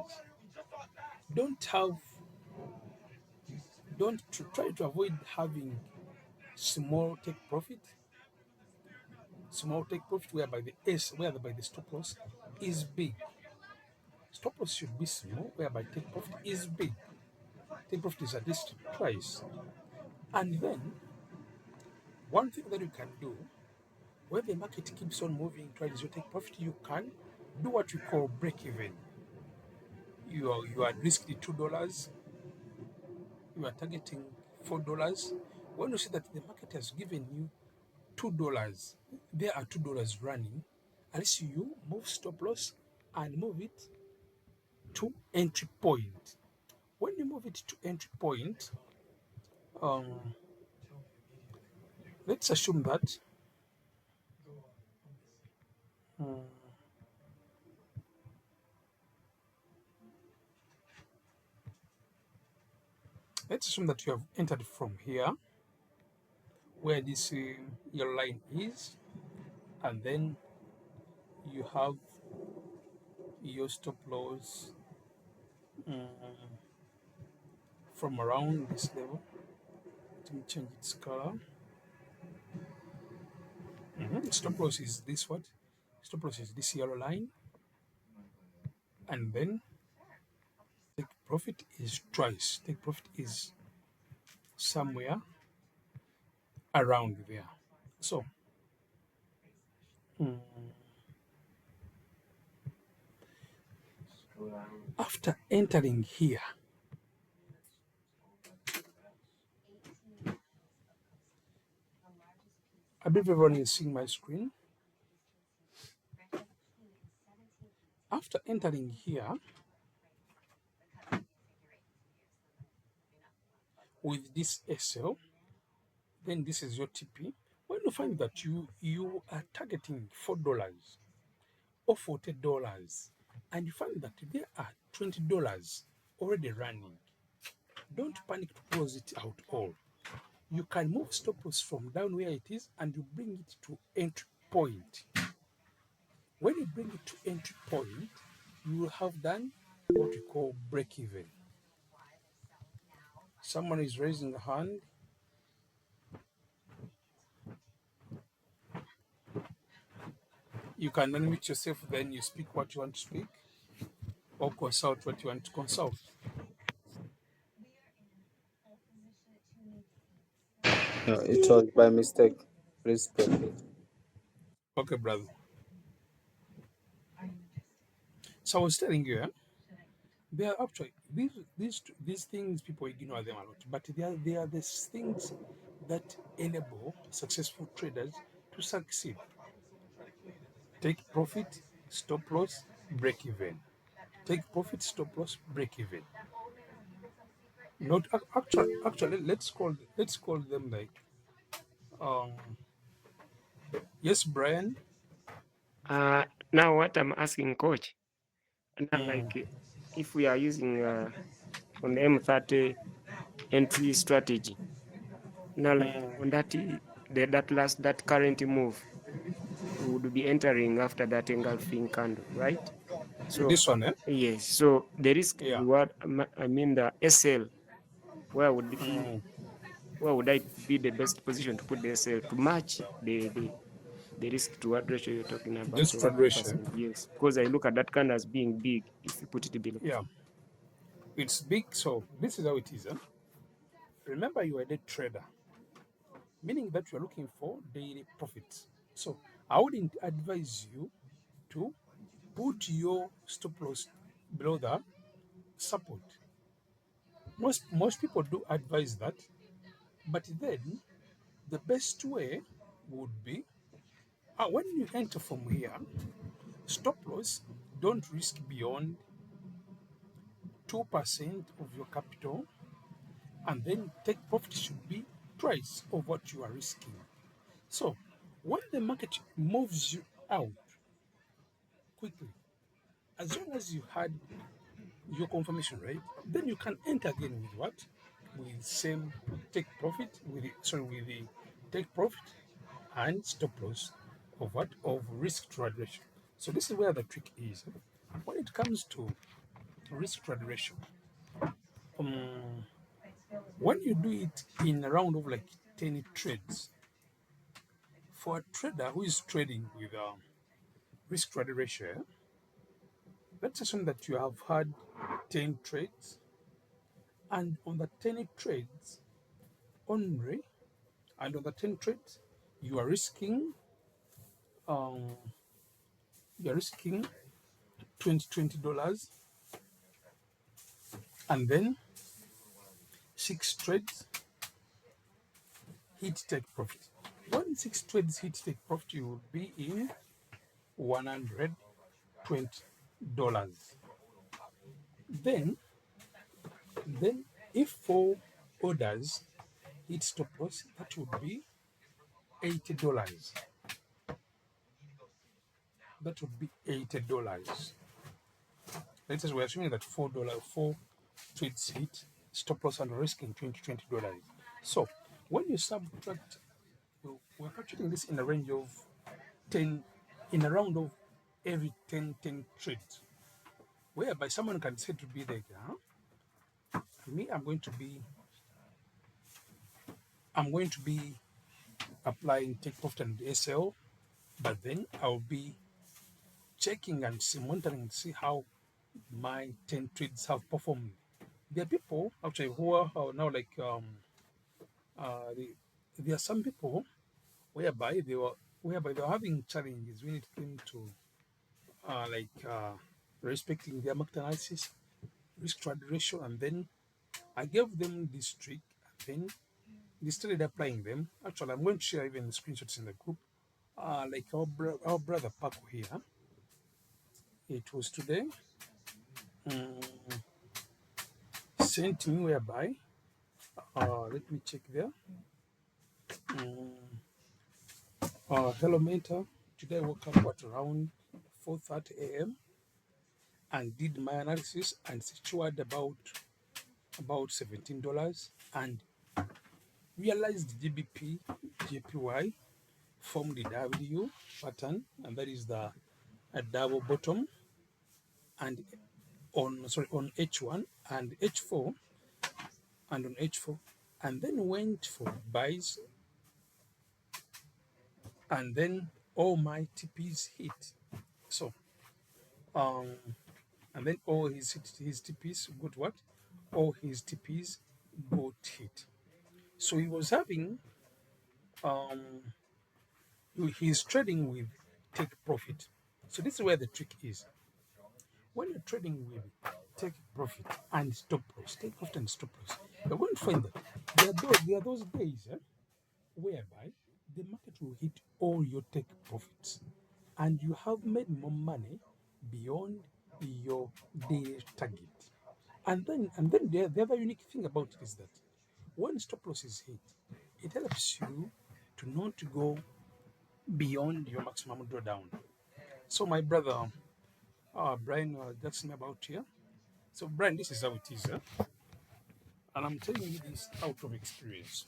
Don't have, don't try to avoid having small take profit whereby the stop loss is big. Stop loss should be small, whereby take profit is big. Take profit is at least twice. And then one thing that you can do when the market keeps on moving towards your take profit, you can do what we call break even. You are risking $2, you are targeting $4. When you see that the market has given you $2, there are $2 running, at least you move stop loss and move it to entry point. When you move it to entry point, um, let's assume that um, let's assume that you have entered from here, where this yellow line is, and then you have your stop loss from around this level. Let me change its color. Stop loss is this what? Stop loss is this yellow line, and then take profit is twice. Take profit is somewhere around there. So after entering here, I believe everyone is seeing my screen. After entering here with this SL, then this is your TP. When you find that you are targeting $4 or $40, and you find that there are $20 already running, don't panic to close it out all. You can move stop loss from down where it is and you bring it to entry point. When you bring it to entry point, you will have done what we call break even. Someone is raising a hand. You can unmute yourself, then you speak what you want to speak or consult what you want to consult. No, it was by mistake. Please proceed. Okay, brother. So I was telling you, they are actually these things people ignore them a lot, but they are these things that enable successful traders to succeed. Take profit, stop loss, break even. Take profit, stop loss, break even. Not actually. Let's call them like um. Yes, Brian. Now what I'm asking coach, now Mm, like if we are using on M30 entry strategy, now like mm. on that current move, we would be entering after that engulfing candle, right? So This one, eh? yes, so the risk Yeah. reward, I mean the SL, where would it be? Mm. Where would I be the best position to put the SL to match the risk to what ratio you're talking about, This so what federation. percent? Yes, because I look at that candle as being big if you put it below. Yeah, it's big. So this is how it is. Eh? Remember, you are a day trader, meaning that you are looking for daily profits. So I wouldn't advise you to put your stop loss below the support. Most people do advise that, but then the best way would be when you enter from here, stop loss, don't risk beyond 2% of your capital, and then take profit should be twice of what you are risking. So when the market moves you out quickly, as long as you had your confirmation, right? Then you can enter again with what? With same take profit with the take profit and stop loss of what? Of risk to reward ratio. So this is where the trick is. When it comes to risk to reward ratio, um, when you do it in a round of like 10 trades, for a trader who is trading with risk to reward ratio, let's assume that you have had 10 trades, and on the 10 trades only, and on the 10 trades, you are risking um, you're risking $20, and then 6 trades hit take profit. When 6 trades hit take profit, you will be in $120. Then, then if 4 orders hit stop loss, that would be $80. That would be $80. Let us we're assuming that four trades hit stop loss and risking $20. So when you subtract, we're calculating this in a range of 10, in a round of every 10 trades, whereby someone can say to be like, me, I'm going to be applying take profit and SL, but then I'll be checking and monitoring to see how my 10 trades have performed. There are people actually who are now like the, there are some people whereby they were having challenges when it came to respecting their market analysis, risk to ratio, and then I gave them this trick, and then they started applying them. Actually, I'm going to share even the screenshots in the group. Like our brother Paco here, it was today, sent me whereby, let me check there. Hello, mentor. Today I woke up at around 4:30 a.m. and did my analysis and secured about $17 and realized GBP, JPY formed the W pattern, and that is the a double bottom, and on H1 and H4 and on H4, and then went for buys, and then all my TPs hit. So um and then all his TPs got what? All his TPs got hit. So he was having um he's trading with take profit. So this is where the trick is. When you're trading with take profit and stop loss, take profit and stop loss, you're going to find that there are those days whereby the market will hit all your take profits and you have made more money beyond your daily target. And then the other unique thing about it is that when stop loss is hit, it helps you to not go beyond your maximum drawdown. So my brother Brian asked me about here. So Brian, this is how it is, and I'm telling you this out of experience.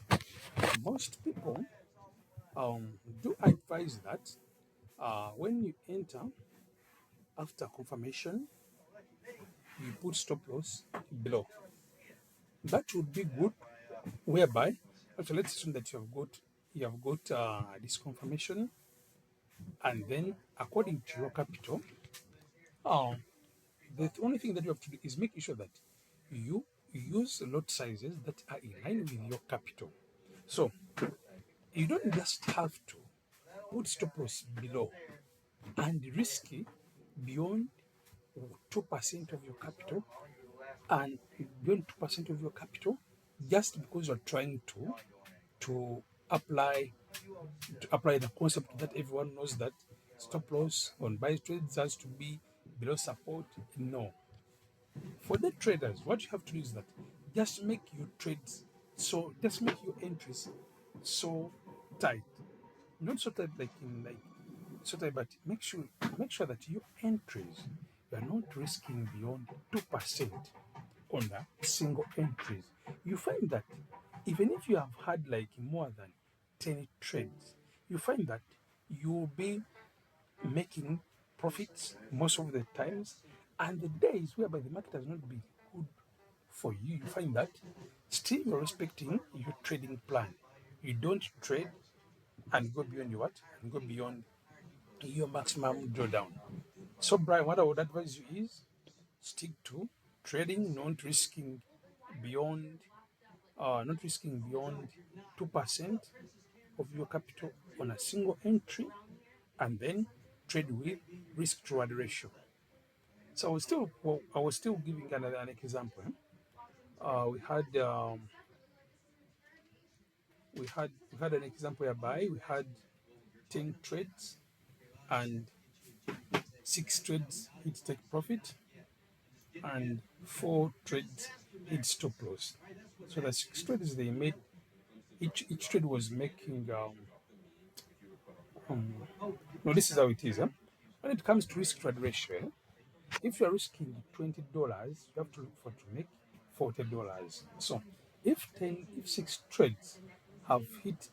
Most people do advise that when you enter after confirmation, you put stop loss below. That would be good. Whereby, actually, let's assume that you have got this confirmation, and then according to your capital, uh, the only thing that you have to do is making sure that you use lot sizes that are in line with your capital. So you don't just have to put stop loss below and risky beyond 2% of your capital and beyond 2% of your capital just because you're trying to apply to apply the concept that everyone knows that stop loss on buy trades has to be below support. No, for the traders, what you have to do is that just make your trades, so just make your entries so tight, not so tight like in like so tight, but make sure that your entries, you are not risking beyond 2% on the single entries. You find that even if you have had like more than 10 trades, you find that you'll be making profits most of the times. And the days whereby the market has not been good for you, you find that still you're respecting your trading plan. You don't trade and go beyond your what? And go beyond your maximum drawdown. So, Brian, what I would advise you is stick to trading, beyond, not risking beyond 2% of your capital on a single entry, and then trade with risk to reward ratio. So I was still giving an example. We had we had an example whereby we had 10 trades and 6 trades hit take profit and 4 trades hit stop loss. So the 6 trades they made, each trade was making no, this is how it is. When it comes to risk trade ratio, if you are risking $20, you have to look for to make $40. So if 6 trades have hit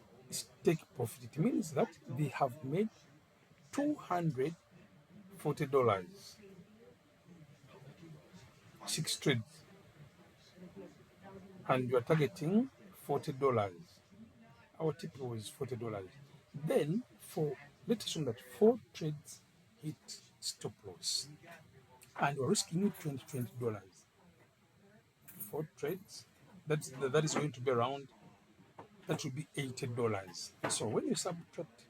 take profit, it means that they have made $240. 6 trades, and you are targeting $40. Our tip was $40. Then let's assume that 4 trades hit stop loss and you're risking $20. 4 trades, that is going to be around, that will be $80. So when you subtract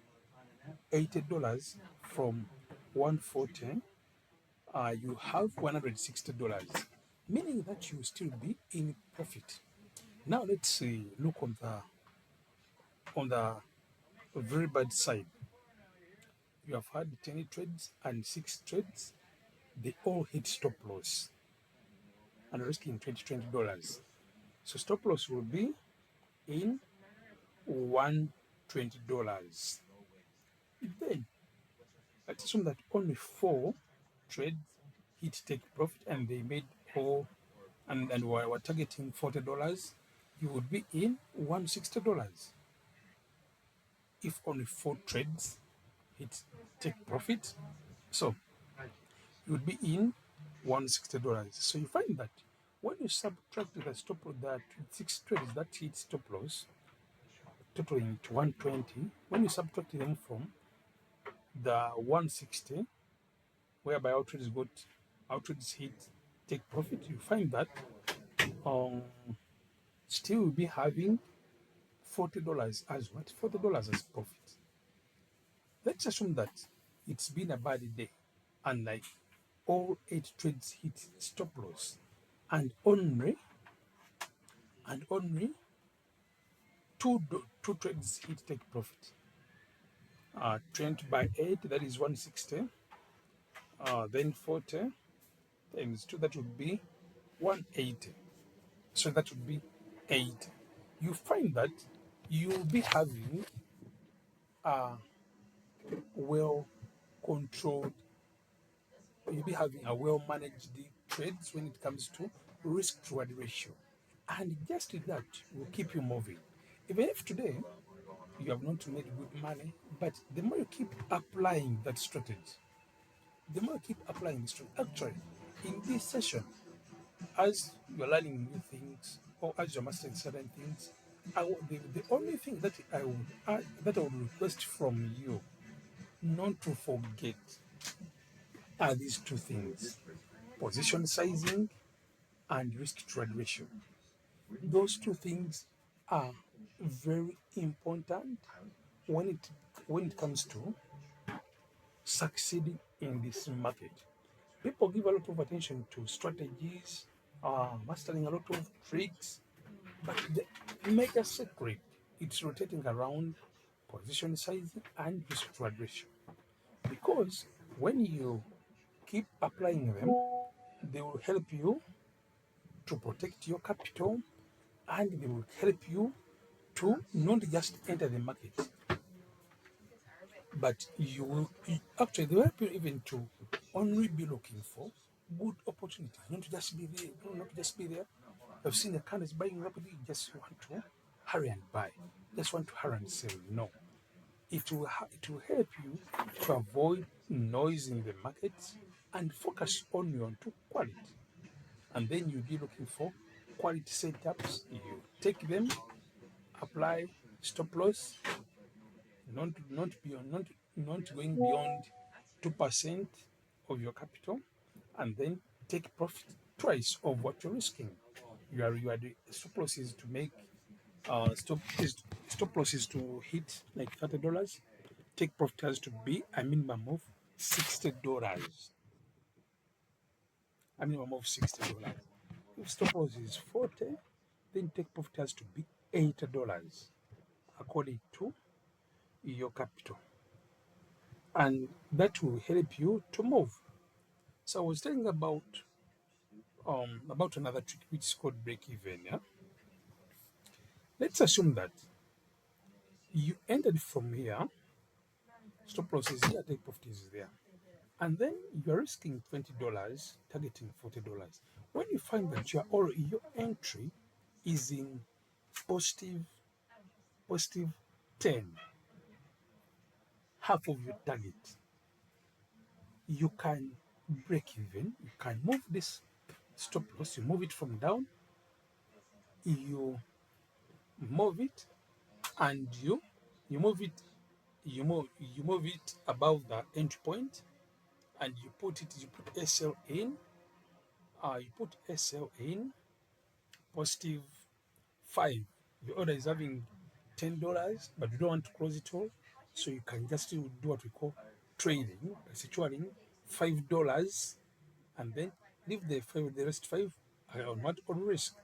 $80 from 140, you have $160, meaning that you will still be in profit. Now let's look on the very bad side. You have had 10 trades and 6 trades, they all hit stop loss and risking $20. So stop loss will be in $120. Then let's assume that only 4 trades hit take profit and they made all, and we're targeting $40. You would be in $160 if only 4 trades hit take profit. So you would be in $160. So you find that when you subtract the stop that 6 trades that hit stop loss, totaling to 120, when you subtract them from the 160, whereby our trades hit take profit, you find that um still will be having $40 as what? $40 as profit. Let's assume that it's been a bad day and like all 8 trades hit stop loss and only two trades hit take profit. 20 by 8, that is 160. Then 40 times 2, that would be 180. So that would be 8. You find that you'll be having a well controlled, you'll be having a well managed trades when it comes to risk to reward ratio. And just that will keep you moving. Even if today you have not made good money, but the more you keep applying that strategy, the more you keep applying this strategy. Actually, in this session, as you're learning new things or as you're mastering certain things, the only thing that I would request from you not to forget are these 2 things: position sizing and risk to reward ratio. Those 2 things are very important when it comes to succeeding in this market. People give a lot of attention to strategies, mastering a lot of tricks, but the major secret it's rotating around position size and risk reward ratio. Because when you keep applying them, they will help you to protect your capital and they will help you to not just enter the market, but you will actually they will help you even to only be looking for good opportunities, not to just be there, not to just be there. I've seen the candles buying rapidly, you just want to hurry and buy, just want to hurry and sell. No, it will help you to avoid noise in the market and focus only on to quality. And then you'll be looking for quality setups. You take them, apply stop loss, not going beyond 2% of your capital, and then take profit twice of what you're risking. You are the stop loss is to make stop loss is to hit like $30. Take profit has to be a minimum of $60. A minimum of $60. If stop loss is 40, then take profit has to be $80. according to your capital, and that will help you to move. So I was telling about another trick which is called break even. Yeah, let's assume that you entered from here, stop loss is here, take profit is there, and then you're risking $20, targeting $40. When you find that your entry is in positive 10, half of your target, you can break even. You can move this stop loss, you move it from down, you move it, and you move it, you move it above the entry point, and you put SL in, you put SL in positive 5. Your order is having $10, but you don't want to close it all, so you can just do what we call trading by situating $5, and then leave the rest 5 on what, on risk.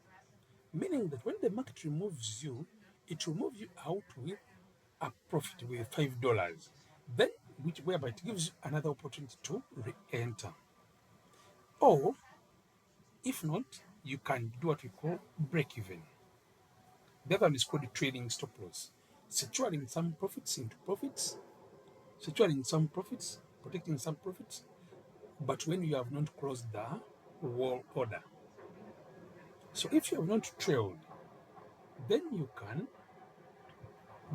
Meaning that when the market removes you, it will move you out with a profit with $5. Then, whereby it gives you another opportunity to re-enter. Or if not, you can do what we call break even. The other one is called trading stop loss. Securing some profits into profits, securing some profits, protecting some profits, but when you have not closed the wall order. So if you have not trailed, then you can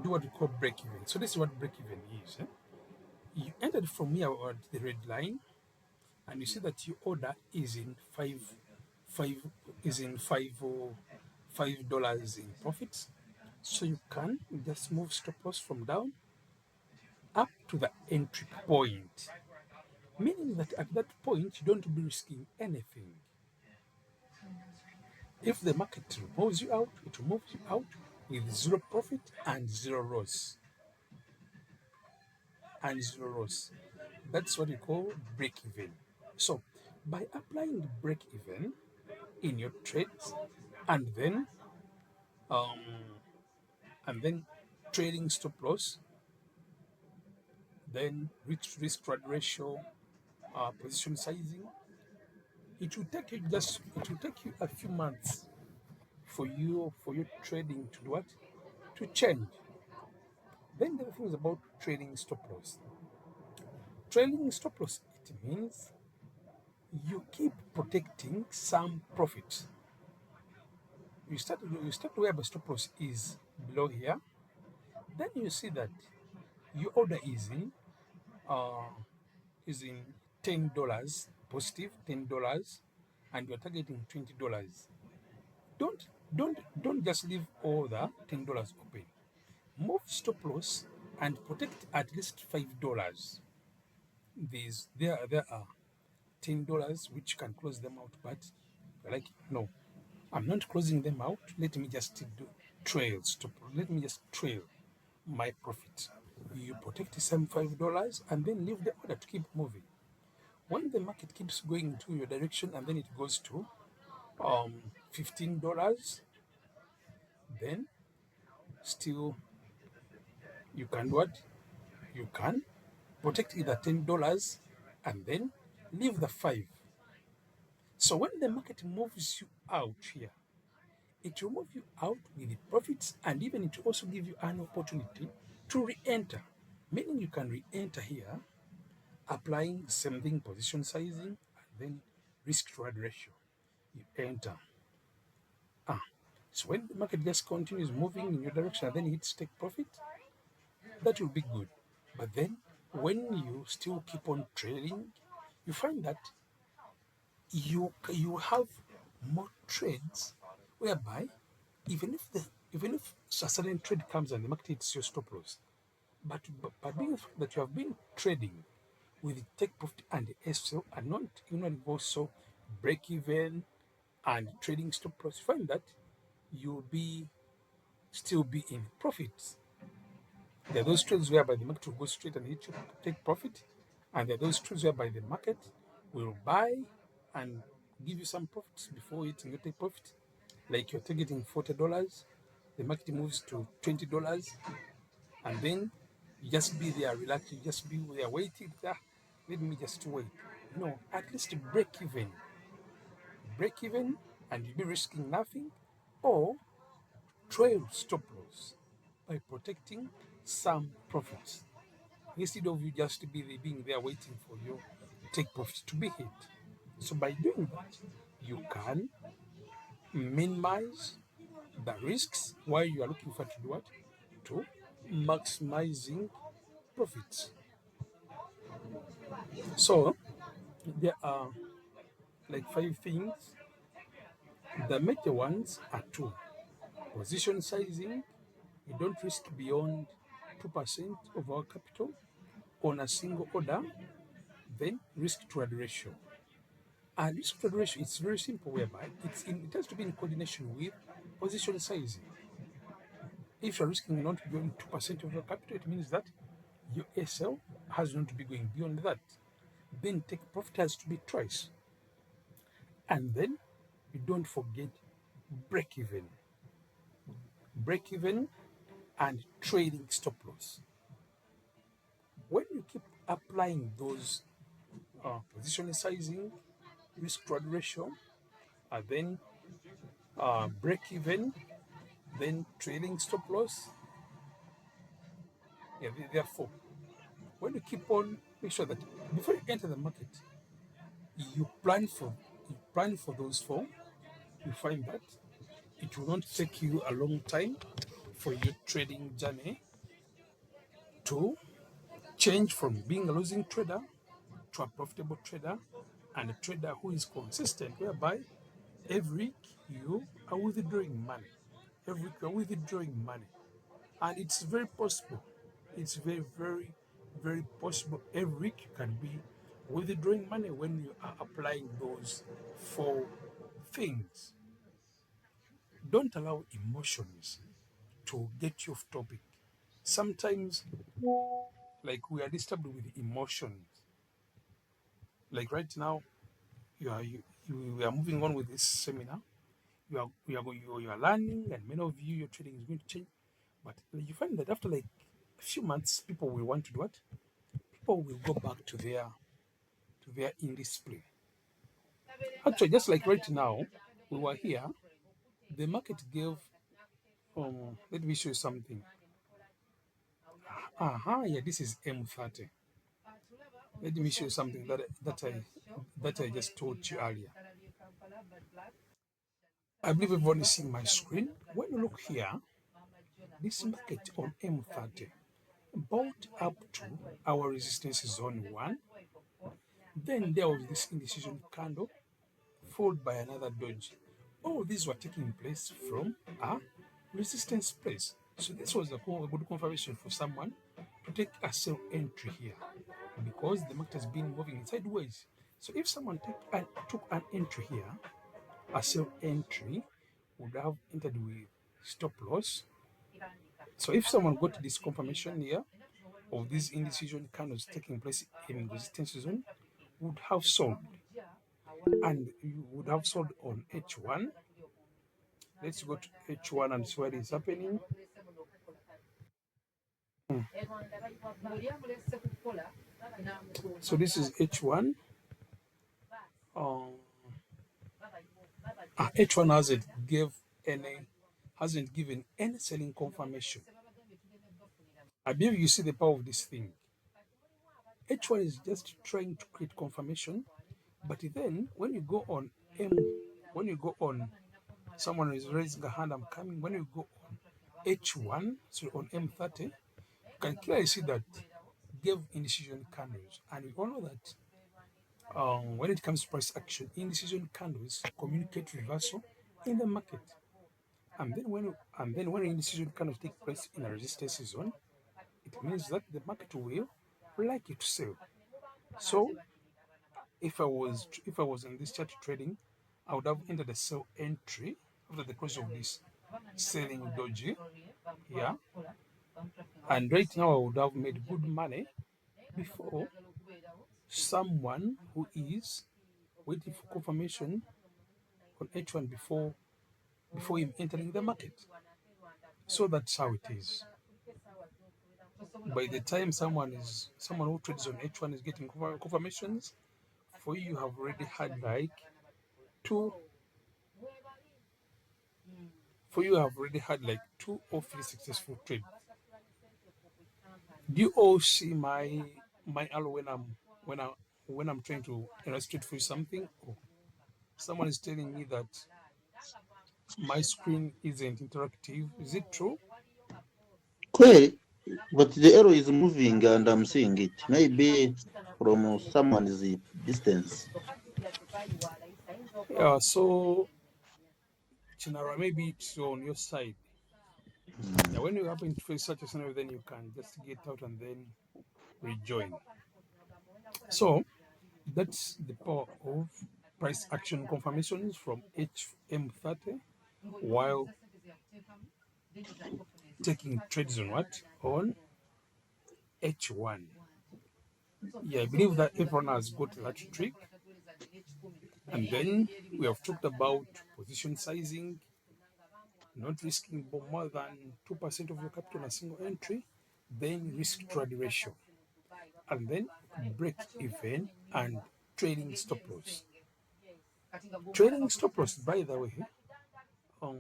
do what we call break even. So this is what break even is. You entered from here at the red line, and you see that your order is in five is in $5 in profits. So you can just move stop loss from down up to the entry point, meaning that at that point you don't be risking anything. If the market moves you out, it will move you out with zero profit and zero loss. That's what we call break even. So by applying break even in your trades, and then um, trading stop loss, then risk reward ratio, position sizing, it will take you a few months for your trading to do what, to change. Then the other thing is about trading stop loss. Trading stop loss, it means you keep protecting some profit. You start where the stop loss is below here. Then you see that your order uh, is in $10, positive $10, and you're targeting $20. Don't don't just leave all the $10 open. Move stop loss and protect at least $5. There are $10 which can close them out, but like, no, I'm not closing them out. Let me just do trail stop. Let me just trail my profit. You protect some $5 and then leave the order to keep moving. When the market keeps going to your direction and then it goes to $15, then still you can what? You can protect either $10 and then leave the 5. So when the market moves you out here, it will move you out with the profits, and even it will also give you an opportunity to re-enter. Meaning you can re-enter here, applying the same thing, position sizing, and then risk reward ratio. You enter. So when the market just continues moving in your direction and then it hits take profit, that will be good. But then when you still keep on trading, you find that you have more trades whereby even if a sudden trade comes and the market hits your stop loss, but being that you have been trading with take profit and SL and not also break even and trading stop loss, you find that you'll be still be in profits. There are those trades whereby the market will go straight and hit you, take profit, and there are those trades whereby the market will buy and give you some profits before hitting your take profit. Like you're targeting $40, the market moves to $20, and then you just be there relaxed, you just be there waiting. Let me just wait. No, at least break even, and you'll be risking nothing, or trail stop loss by protecting some profits instead of you just being there waiting for your take profits to be hit. So by doing that, you can minimize the risks while you are looking for to do what? To maximizing profits. So there are like five things. The major ones are two: position sizing. You don't risk beyond 2% of our capital on a single order. Then risk to reward ratio. And risk to reward ratio, it's very simple, whereby it has to be in coordination with position sizing. If you're risking not beyond 2% of your capital, it means that your SL has not to be going beyond that. Then take profit has to be twice. And then you don't forget break even. Break even and trading stop loss. When you keep applying those position sizing, risk to reward ratio, and then break even, then trading stop loss, yeah, therefore, when you keep on, make sure that before you enter the market, you plan for those four. You find that it will not take you a long time for your trading journey to change from being a losing trader to a profitable trader, and a trader who is consistent, whereby every week you are withdrawing money. Every week you are withdrawing money. And it's very possible. It's very, very, very possible. Every week you can be withdrawing money when you are applying those four things. Don't allow emotions to get you off topic. Sometimes, like, we are disturbed with emotions. Like right now, we are moving on with this seminar. You are learning, and many of you, your trading is going to change. But you find that after like a few months, people will want to do what? People will go back to their indiscipline. Actually, just like right now, we were here. The market gave. Let me show you something. Yeah, this is M30. Let me show you something that I just told you earlier. I believe everyone is seeing my screen. When you look here, this market on M30 bought up to our resistance zone 1. Then there was this indecision candle, followed by another doji. All these were taking place from a resistance place. So this was a good confirmation for someone to take a sell entry here, because the market has been moving sideways. So if someone took an entry here, a sell entry would have entered with stop loss. So if someone got this confirmation here of these indecision candles taking place in resistance zone, would have sold, and you would have sold on H1. Let's go to H1 and see what is happening. So this is H1. H1 hasn't given any selling confirmation. I believe you see the power of this thing. H1 is just trying to create confirmation, but then when you go on someone is raising a hand, I'm coming. When you go on H1, so on M30, you can clearly see that gave indecision candles, and we all know that when it comes to price action, indecision candles communicate reversal in the market. And then when indecision candles take place in a resistance zone, it means that the market will like it to sell. So if I was in this chart trading, I would have entered a sell entry after the close of this selling doji. Yeah. And right now I would have made good money before someone who is waiting for confirmation on H1 before him entering the market. So that's how it is. By the time someone who trades on H1 is getting confirmations, for you have already had like two two or three successful trades. Do you all see my arrow when I when I'm trying to illustrate for you something? Oh, someone is telling me that my screen isn't interactive. Is it true? Well, but the arrow is moving and I'm seeing it. Maybe from someone's distance. Yeah, so Chinara, maybe it's on your side. Yeah, when you happen to face such a scenario, then you can just get out and then rejoin. So that's the power of price action confirmations from HM30 while taking trades on what? On H1. Yeah, I believe that everyone has got that trick. And then we have talked about position sizing, not risking more than 2% of your capital on a single entry, then risk trade ratio, and then break even and trading stop loss. Trading stop loss, by the way, um,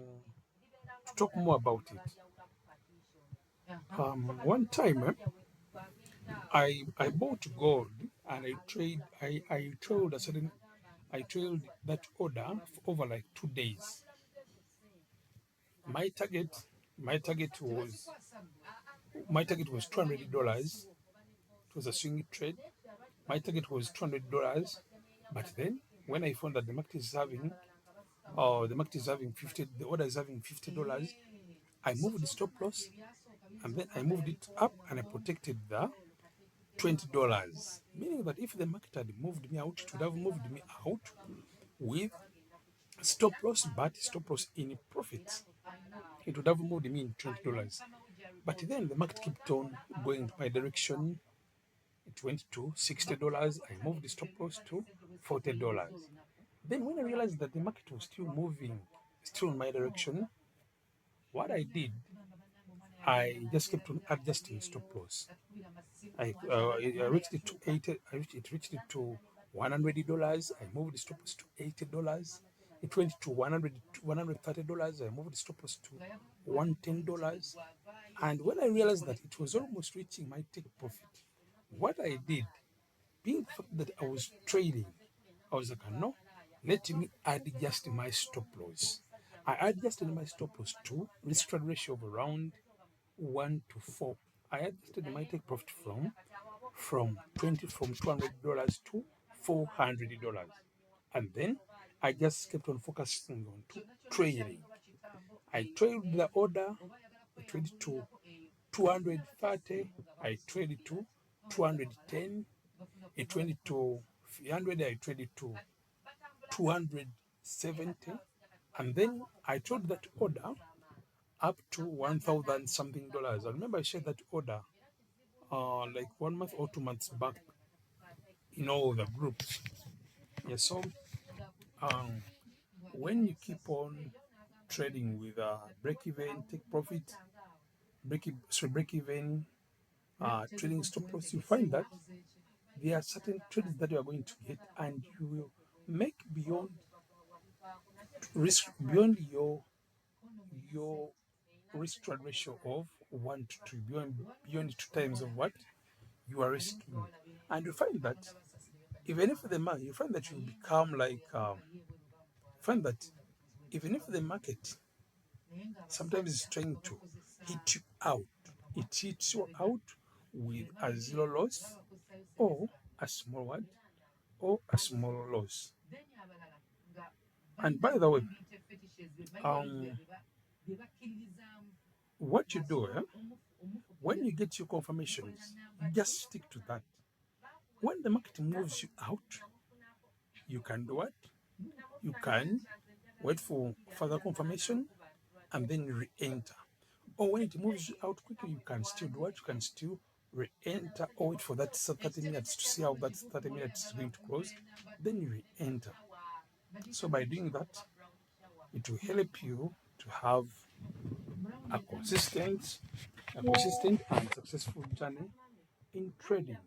to talk more about it. One time, I bought gold and I trailed that order for over like 2 days. My target my target was $200. It was a swing trade. My target was $200, but then when I found that the market is having 50, the order is having $50, I moved the stop loss and then I moved it up and I protected the $20. Meaning that if the market had moved me out, it would have moved me out with stop loss, but stop loss in profit. It would have moved me in $20. But then the market kept on going in my direction. It went to $60. I moved the stop loss to $40. Then when I realized that the market was still moving, still in my direction, what I did, I just kept on adjusting stop loss. I reached it to 80. It reached it to $100. I moved the stop loss to $80. It went to $130. I moved the stop loss to $110. And when I realized that it was almost reaching my take profit, what I did, being the fact that I was trading, I was like, no, let me adjust my stop loss. I adjusted my stop loss to risk trade ratio of around 1 to 4. I adjusted my take profit from $200 to $400, and then I just kept on focusing on trading. I traded the order. I traded to 230. I traded to 210. I traded to 300. I traded to 270, and then I traded that order up to 1,000 something dollars. I remember I shared that order like 1 month or 2 months back in all the groups. Yeah, so um, when you keep on trading with break even, take profit, break even, trading stop loss, you find that there are certain trades that you are going to get, and you will make beyond your risk trade ratio of 1 to 2, beyond 2 times of what you are risking, and you find that even if the market, you find that you become like find that even if the market sometimes is trying to hit you out, it hits you out with a zero loss or a small one or a small loss. And by the way, um, what you do when you get your confirmations, you just stick to that. When the market moves you out, you can do what? You can wait for further confirmation and then re-enter. Or when it moves you out quickly, you can still do what? You can still re-enter or wait for that 30 minutes to see how that 30 minutes is going to close. Then you re-enter. So by doing that, it will help you to have a consistent and successful journey in trading.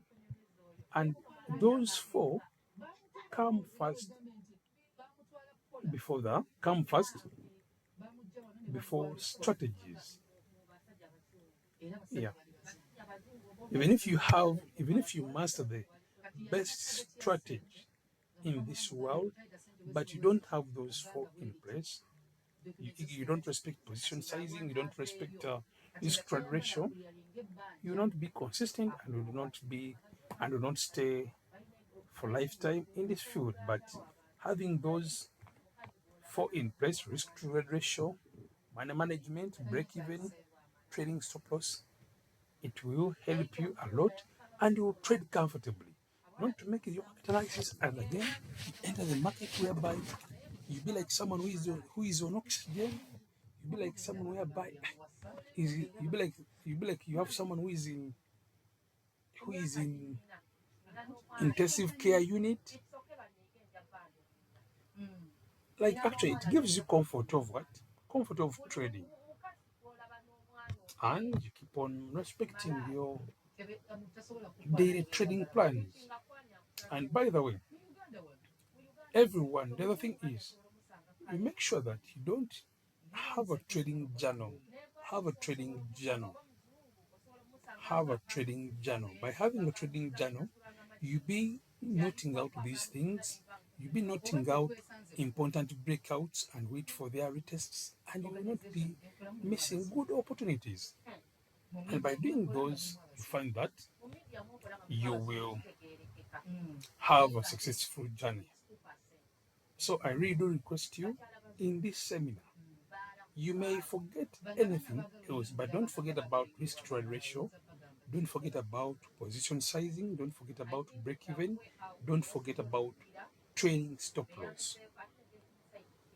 And those four come first come first before strategies. Yeah. Even if you master the best strategy in this world, but you don't have those four in place, you don't respect position sizing, you don't respect risk trade ratio, you will not be consistent and will not stay for lifetime in this field. But having those four in place, risk trade ratio, money management, break even, trading stop loss, it will help you a lot and you will trade comfortably. Not to make your market analysis and again you enter the market whereby you be like someone who is on oxygen. You be like someone whereby you be like you have someone who is in intensive care unit. Like actually it gives you comfort of what? Comfort of trading. And you keep on respecting your daily trading plans. And by the way, everyone, the other thing is you make sure that you don't have a trading journal. Have a trading journal. Have a trading journal. By having a trading journal, you be noting out these things, you be noting out important breakouts and wait for their retests, and you will not be missing good opportunities. And by doing those, you find that you will have a successful journey. So I really do request you in this seminar. You may forget anything else, but don't forget about risk trade ratio. Don't forget about position sizing. Don't forget about break even. Don't forget about trailing stop loss.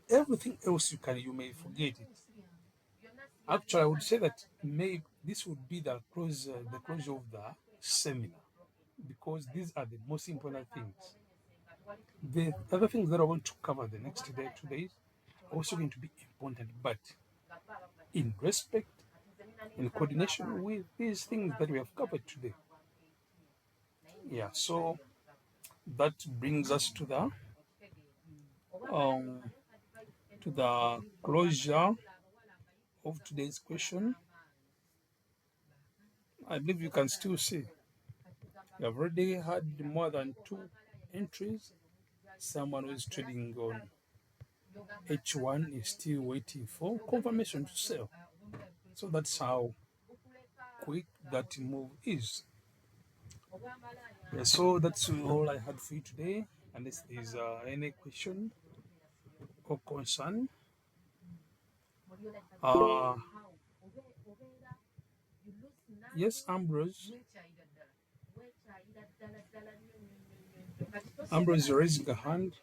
Everything else you may forget it. Actually, I would say that maybe this would be the closure of the seminar because these are the most important things. The other things that I want to cover the next 2 days are also going to be important, but in respect, in coordination with these things that we have covered today. Yeah, so that brings us um, to the closure of today's question. I believe you can still see we have already had more than 2 entries. Someone who is trading on H1 is still waiting for confirmation to sell. So that's how quick that move is. Yeah, so that's all I had for you today. Unless there's any question or concern. Uh, yes, Ambrose. Ambrose, you're raising a hand.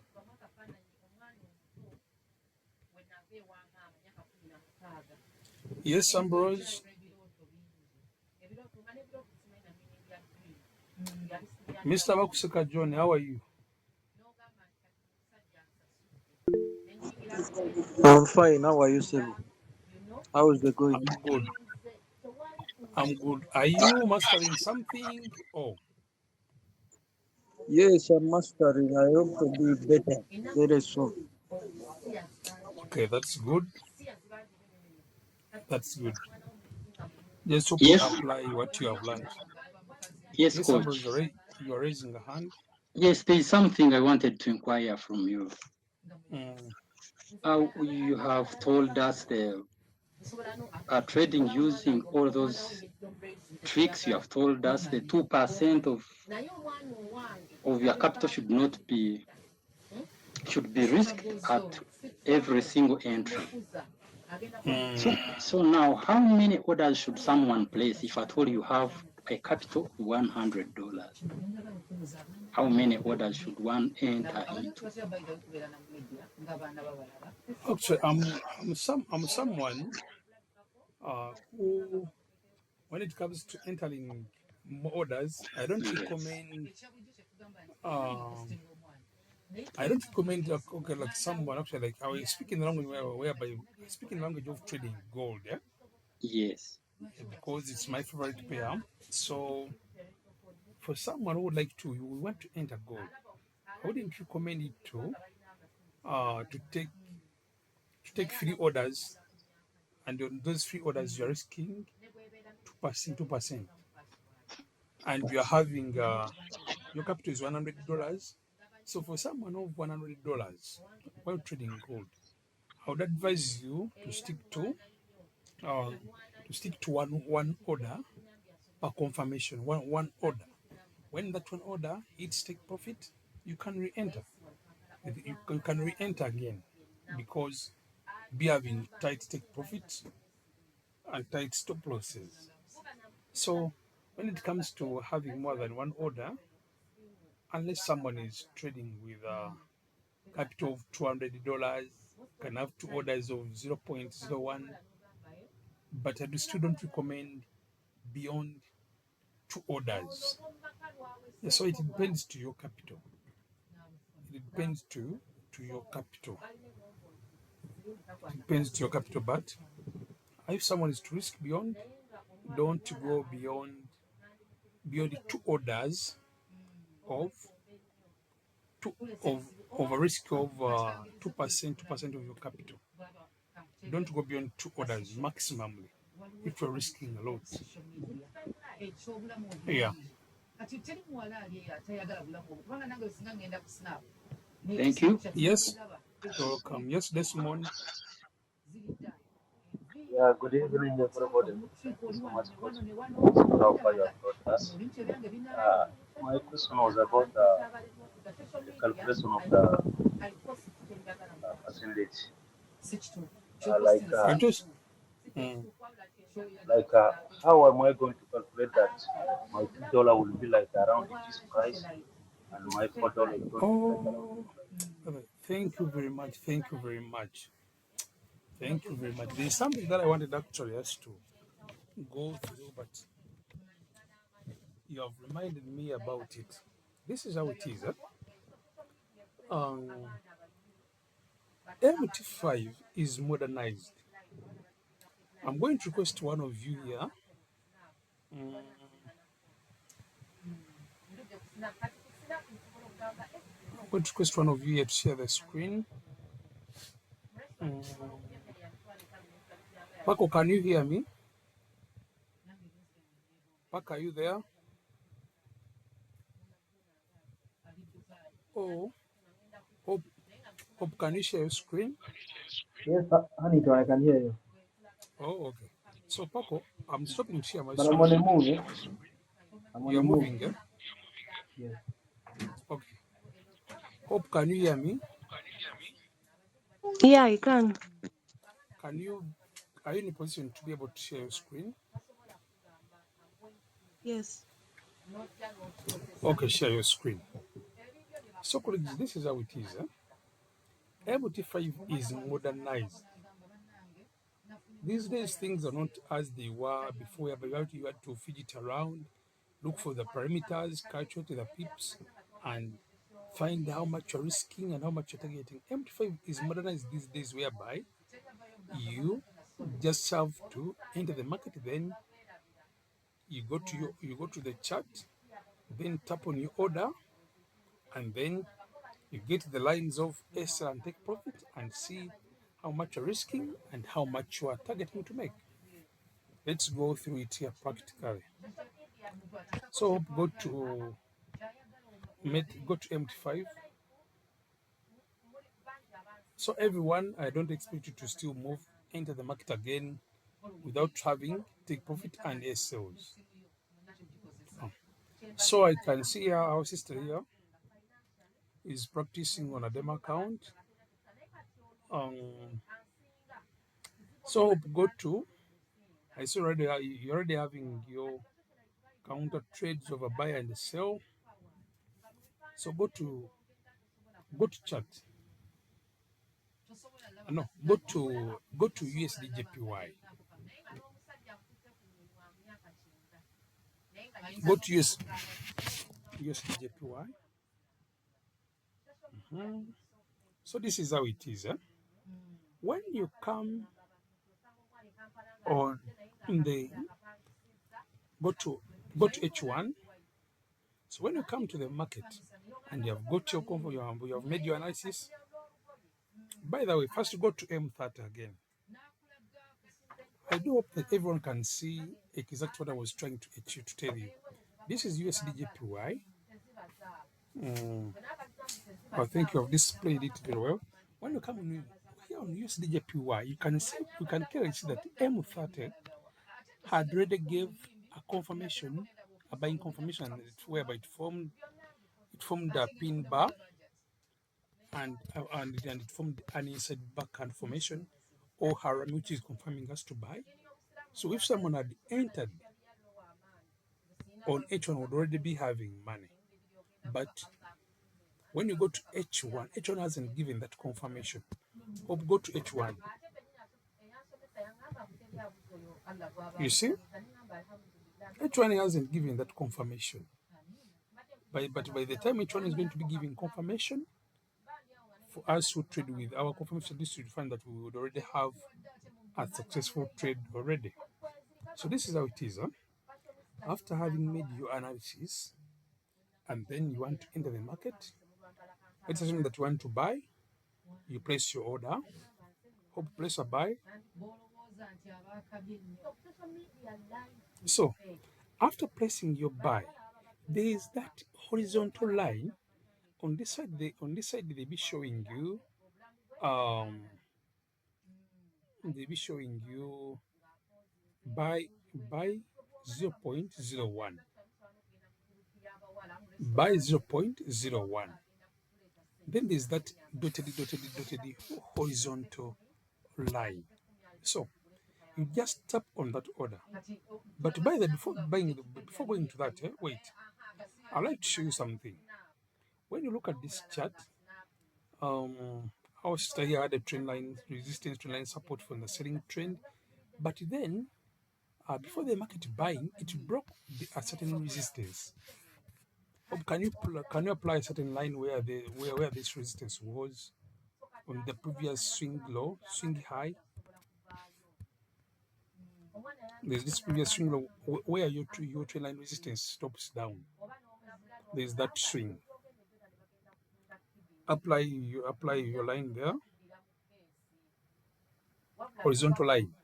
Yes, Ambrose. Mr. Bakuseka John, how are you? I'm fine. How are you, Semi? How is the going? I'm good. I'm good. Are you mastering something? Oh, Yes, I'm mastering. I hope to be better very soon. okay, that's good. That's good. Just hope you Yes, apply what you have learned. yes, Yes, Ambrose, coach. you're raising a hand. Yes, there's something I wanted to inquire from you. Mm, You have told us the trading using all those tricks. You have told us the 2% of your capital should be risked at every single entry. So mm. so now, how many orders should someone place if at all you have a capital of $100? How many orders should one enter into? Actually, I'm someone who, when it comes to entering orders, Yes. Um, I don't recommend okay, like someone actually like I was speaking the language whereby I speak in language of trading gold. Yeah, Yes. because it's my favorite pair. So for someone who would like to, you want to enter gold, I wouldn't recommend it to take free orders, and on those free orders you're risking 2%, and you're having your capital is $100. So for someone of $100 while trading gold, I would advise you uh, to stick to one order per confirmation, one order. When that one order hits take profit, you can re-enter. You can re-enter again because be having tight take profit and tight stop losses. So when it comes to having more than one order, unless someone is trading with a capital of $200, can have two orders of 0.01, but I still don't recommend beyond two orders. Yeah, so it depends to your capital. It depends to your capital. It depends to your capital, but if someone is to risk beyond, don't go beyond two orders of two of a risk of 2% of your capital. Don't go beyond two orders maximally if you're risking a lot. Yeah. Thank you. Yes. You're welcome. Yes, Desmond. Yeah, good evening, everybody. Thank you so much for the offer you have brought us. My question was about the calculation of the percentage. Like, I'm just. Mm. like, how am I going to calculate that my $2 will be like around this price and my $4 is going to be like around Oh, this price? thank you very much. Thank you very much. Thank you very much. There's something that I wanted actually us to go through, but you have reminded me about it. This is how it is. Um, MT5 is modernized. I'm going to request one of you here. Mm, I'm going to request one of you here to share the screen. Mm, Paco, can you hear me? Paco, are you there? Oh, Hope, Hope, can you share your screen? Yes, Hannington, I can hear you. Oh, okay. So, Paco, I'm stopping to share my But I'm on a screen. move. Eh? I'm on You're a move. moving, yeah? Yes. Okay. Hope, can you hear me? Yeah, I can. Can you, are you in a position to be able to share your screen? Yes. Okay, share your screen. So, colleagues, this is how it is. MT5 is modernized. These days, things are not as they were before, but you had to fidget around, look for the parameters, calculate the pips, and find how much you're risking and how much you're targeting. MT5 is modernized these days, whereby you just have to enter the market, then you go to the chart, then tap on your order, and then you get the lines of sell and take profit and see how much you're risking and how much you are targeting to make. Let's go through it here practically. So go to MT5. So everyone, I don't expect you to still move, enter the market again without having take profit and sales. Oh. So I can see here our sister here is practicing on a demo account. Um, so go to, I see already you're already having your counter trades of a buy and a sell. So go to chart. No, go to USD JPY. Go to USD JPY. Mhm. So this is how it is. When you come on in the go to H1. So when you come to the market and you have got your you have made your analysis. By the way, first go to M30 again. I do hope that everyone can see exactly what I was trying to tell you. This is USDJPY. I think you have displayed it very well. When you come in here on USDJPY, you can clearly see that M30 had already gave a confirmation, a buying confirmation, whereby it formed a pin bar and it formed an inside backhand formation or haram, which is confirming us to buy. So if someone had entered on H1, would already be having money. But when you go to H1, H1 hasn't given that confirmation. Hope go to H1. You see, H1 hasn't given that confirmation. But by the time H1 is going to be giving confirmation, for us who trade with our confirmation, this would find that we would already have a successful trade already. So this is how it is. Huh? After having made your analysis, and then you want to enter the market, let's assume that you want to buy, you place your order, hope place a buy. So after placing your buy, there is that horizontal line on this side. They be showing you buy 0.01, buy 0.01. Then there's that dotted horizontal line. So you just tap on that order. But by the before going to that, wait, I'd like to show you something. When you look at this chart, our sister here had a trend line resistance, trend line support from the selling trend, but then before the market buying, it broke a certain resistance. Can you apply a certain line where this resistance was on the previous swing low, swing high? There's this previous swing low where your trend line resistance stops down. There's that swing. Apply your line there, horizontal line.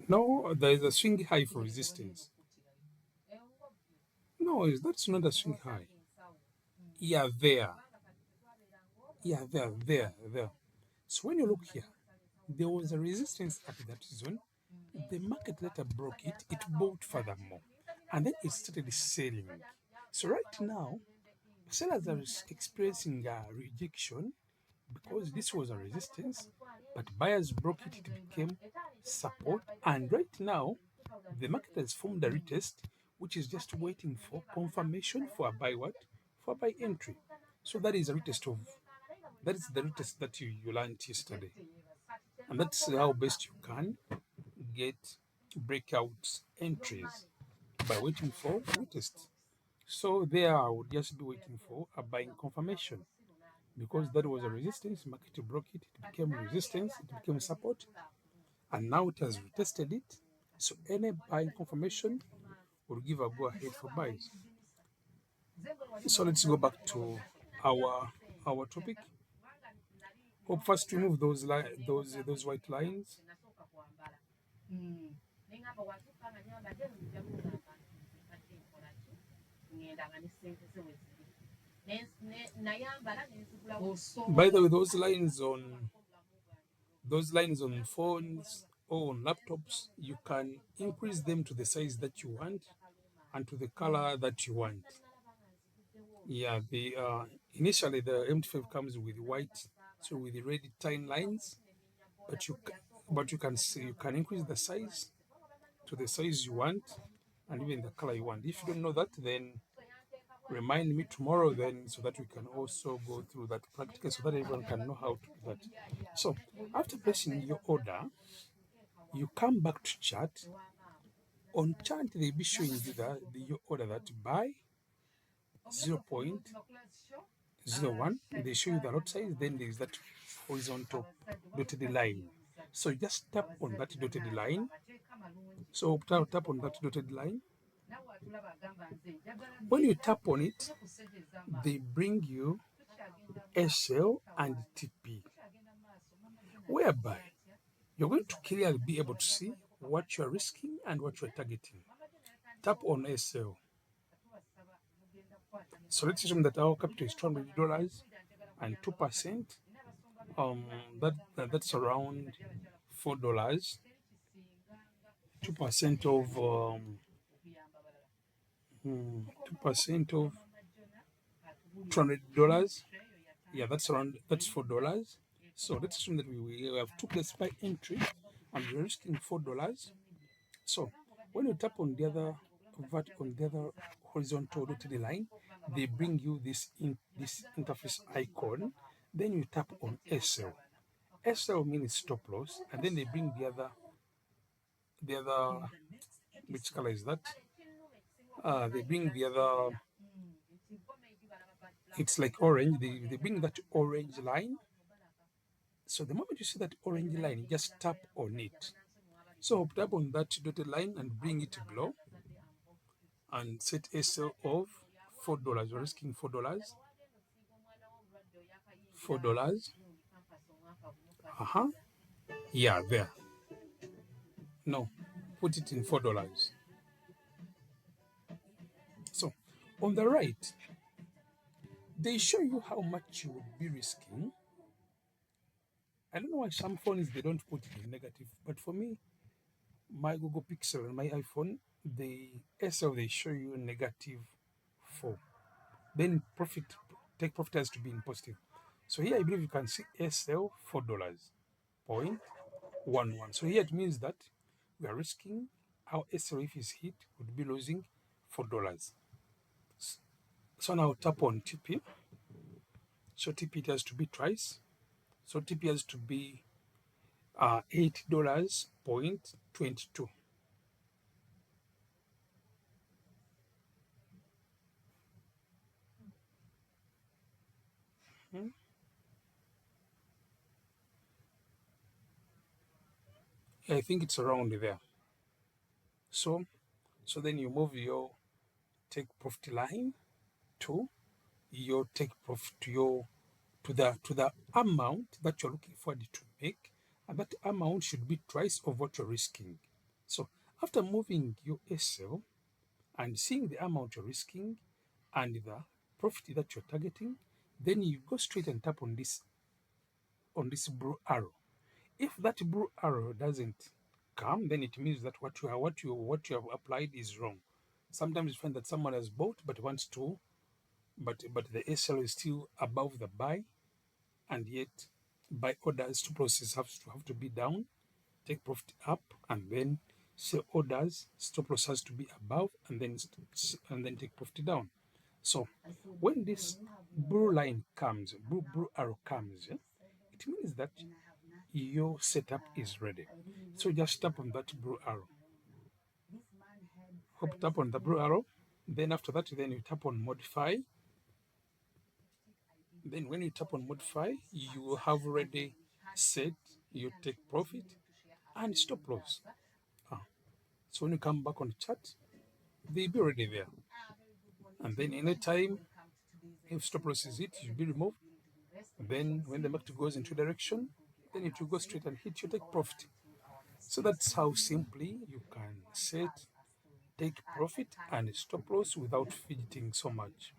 No, there is a swing high for resistance. No, that's not a swing high. Yeah, there. Yeah, there. So when you look here, there was a resistance at that zone. The market later broke it. It bought furthermore, and then it started selling. So right now, sellers are experiencing a rejection because this was a resistance, but buyers broke it. It became support, and right now, the market has formed a retest, which is just waiting for confirmation for a buy what? For a buy entry. So that is a retest of that is the retest that you learned yesterday. And that's how best you can get breakout entries by waiting for retest. So there I would just be waiting for a buying confirmation because that was a resistance, market broke it, it became resistance, it became support, and now it has retested it. So any buying confirmation will give a go ahead for buys. So let's go back to our topic. Hope first remove those white lines. By the way, those lines on phones or on laptops, you can increase them to the size that you want and to the color that you want. Yeah, the initially the M5 comes with white, so with the red tine lines, but you can see you can increase the size to the size you want and even the color you want. If you don't know that, then remind me tomorrow then so that we can also go through that practically so that everyone can know how to do that. So after placing your order, you come back to chart. On chart, they'll be showing you your order that buy 0.01. They show you the lot size, then there is that horizontal dotted line. So just tap on that dotted line. So tap on that dotted line. When you tap on it, they bring you SL and TP, whereby you're going to clearly be able to see what you're risking and what you're targeting. Tap on SL. So let's assume that our capital is $200 and 2%. That's around $4. 2% of 2% of $200. Yeah, that's $4. So let's assume that we have two places by entry, and we're risking $4. So when you tap on the other horizontal dotted line, they bring you this interface icon. Then you tap on SL. SL means stop loss, and then they bring the other, which color is that? They bring the other, it's like orange. They bring that orange line. So the moment you see that orange line, you just tap on it. So tap on that dotted line and bring it below and set SL of $4. You're risking $4. $4. Yeah, there. No, put it in $4. So on the right, they show you how much you would be risking. I don't know why some phones they don't put it in negative, but for me, my Google Pixel and my iPhone, the SL they show you -4. Then take profit has to be in positive. So here I believe you can see SL $4.11. So here it means that we are risking our SL, if is hit, would be losing $4. So now tap on TP. So TP has to be twice. So TP has to be $8.22. I think it's around there. So then you move your take profit line to your take profit to the amount that you're looking for to make, and that amount should be twice of what you're risking. So after moving your SL and seeing the amount you're risking and the profit that you're targeting, then you go straight and tap on this blue arrow. If that blue arrow doesn't come, then it means that what you have applied is wrong. Sometimes you find that someone has bought but wants to, but the SL is still above the buy, and yet buy orders to process have to be down, take profit up, and then sell orders stop loss has to be above, and then take profit down. So when this blue line comes, blue arrow comes, it means that your setup is ready. So just tap on that blue arrow. Tap on the blue arrow. Then after that, then you tap on modify. Then when you tap on modify, you have already set your take profit and stop loss. So when you come back on the chart, they'll be already there. And then anytime if stop loss is hit, it will be removed. Then when the market goes into direction, then it will go straight and hit your take profit. So that's how simply you can set take profit and stop loss without fidgeting so much.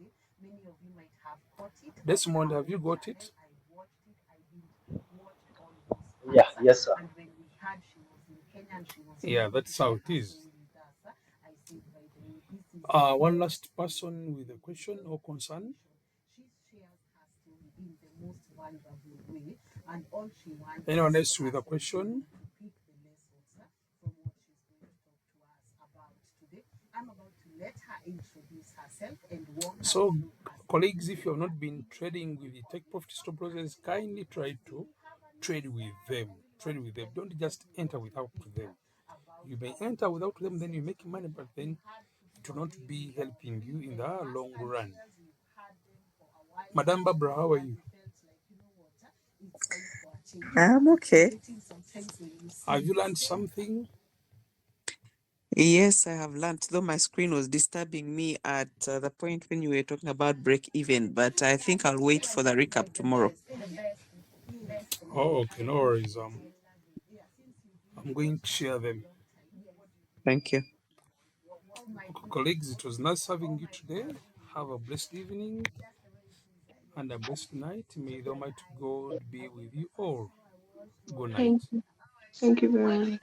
Desmond, have you got it? Yeah, yes, sir. Yeah, that's how it is. One last person with a question or concern. Anyone else with a question? So, colleagues, if you have not been trading with the take profit stop losses, kindly try to trade with them. Trade with them. Don't just enter without them. You may enter without them, then you make money, but then it will not be helping you in the long run. Madam Barbara, how are you? I'm okay. Have you learned something? Yes, I have learned, though my screen was disturbing me at the point when you were talking about break even, but I think I'll wait for the recap tomorrow. Oh, okay, no worries. I'm going to share them. Thank you. Okay, colleagues, it was nice having you today. Have a blessed evening and a blessed night. May the Almighty God be with you all. Good night. Thank you. Thank you very much.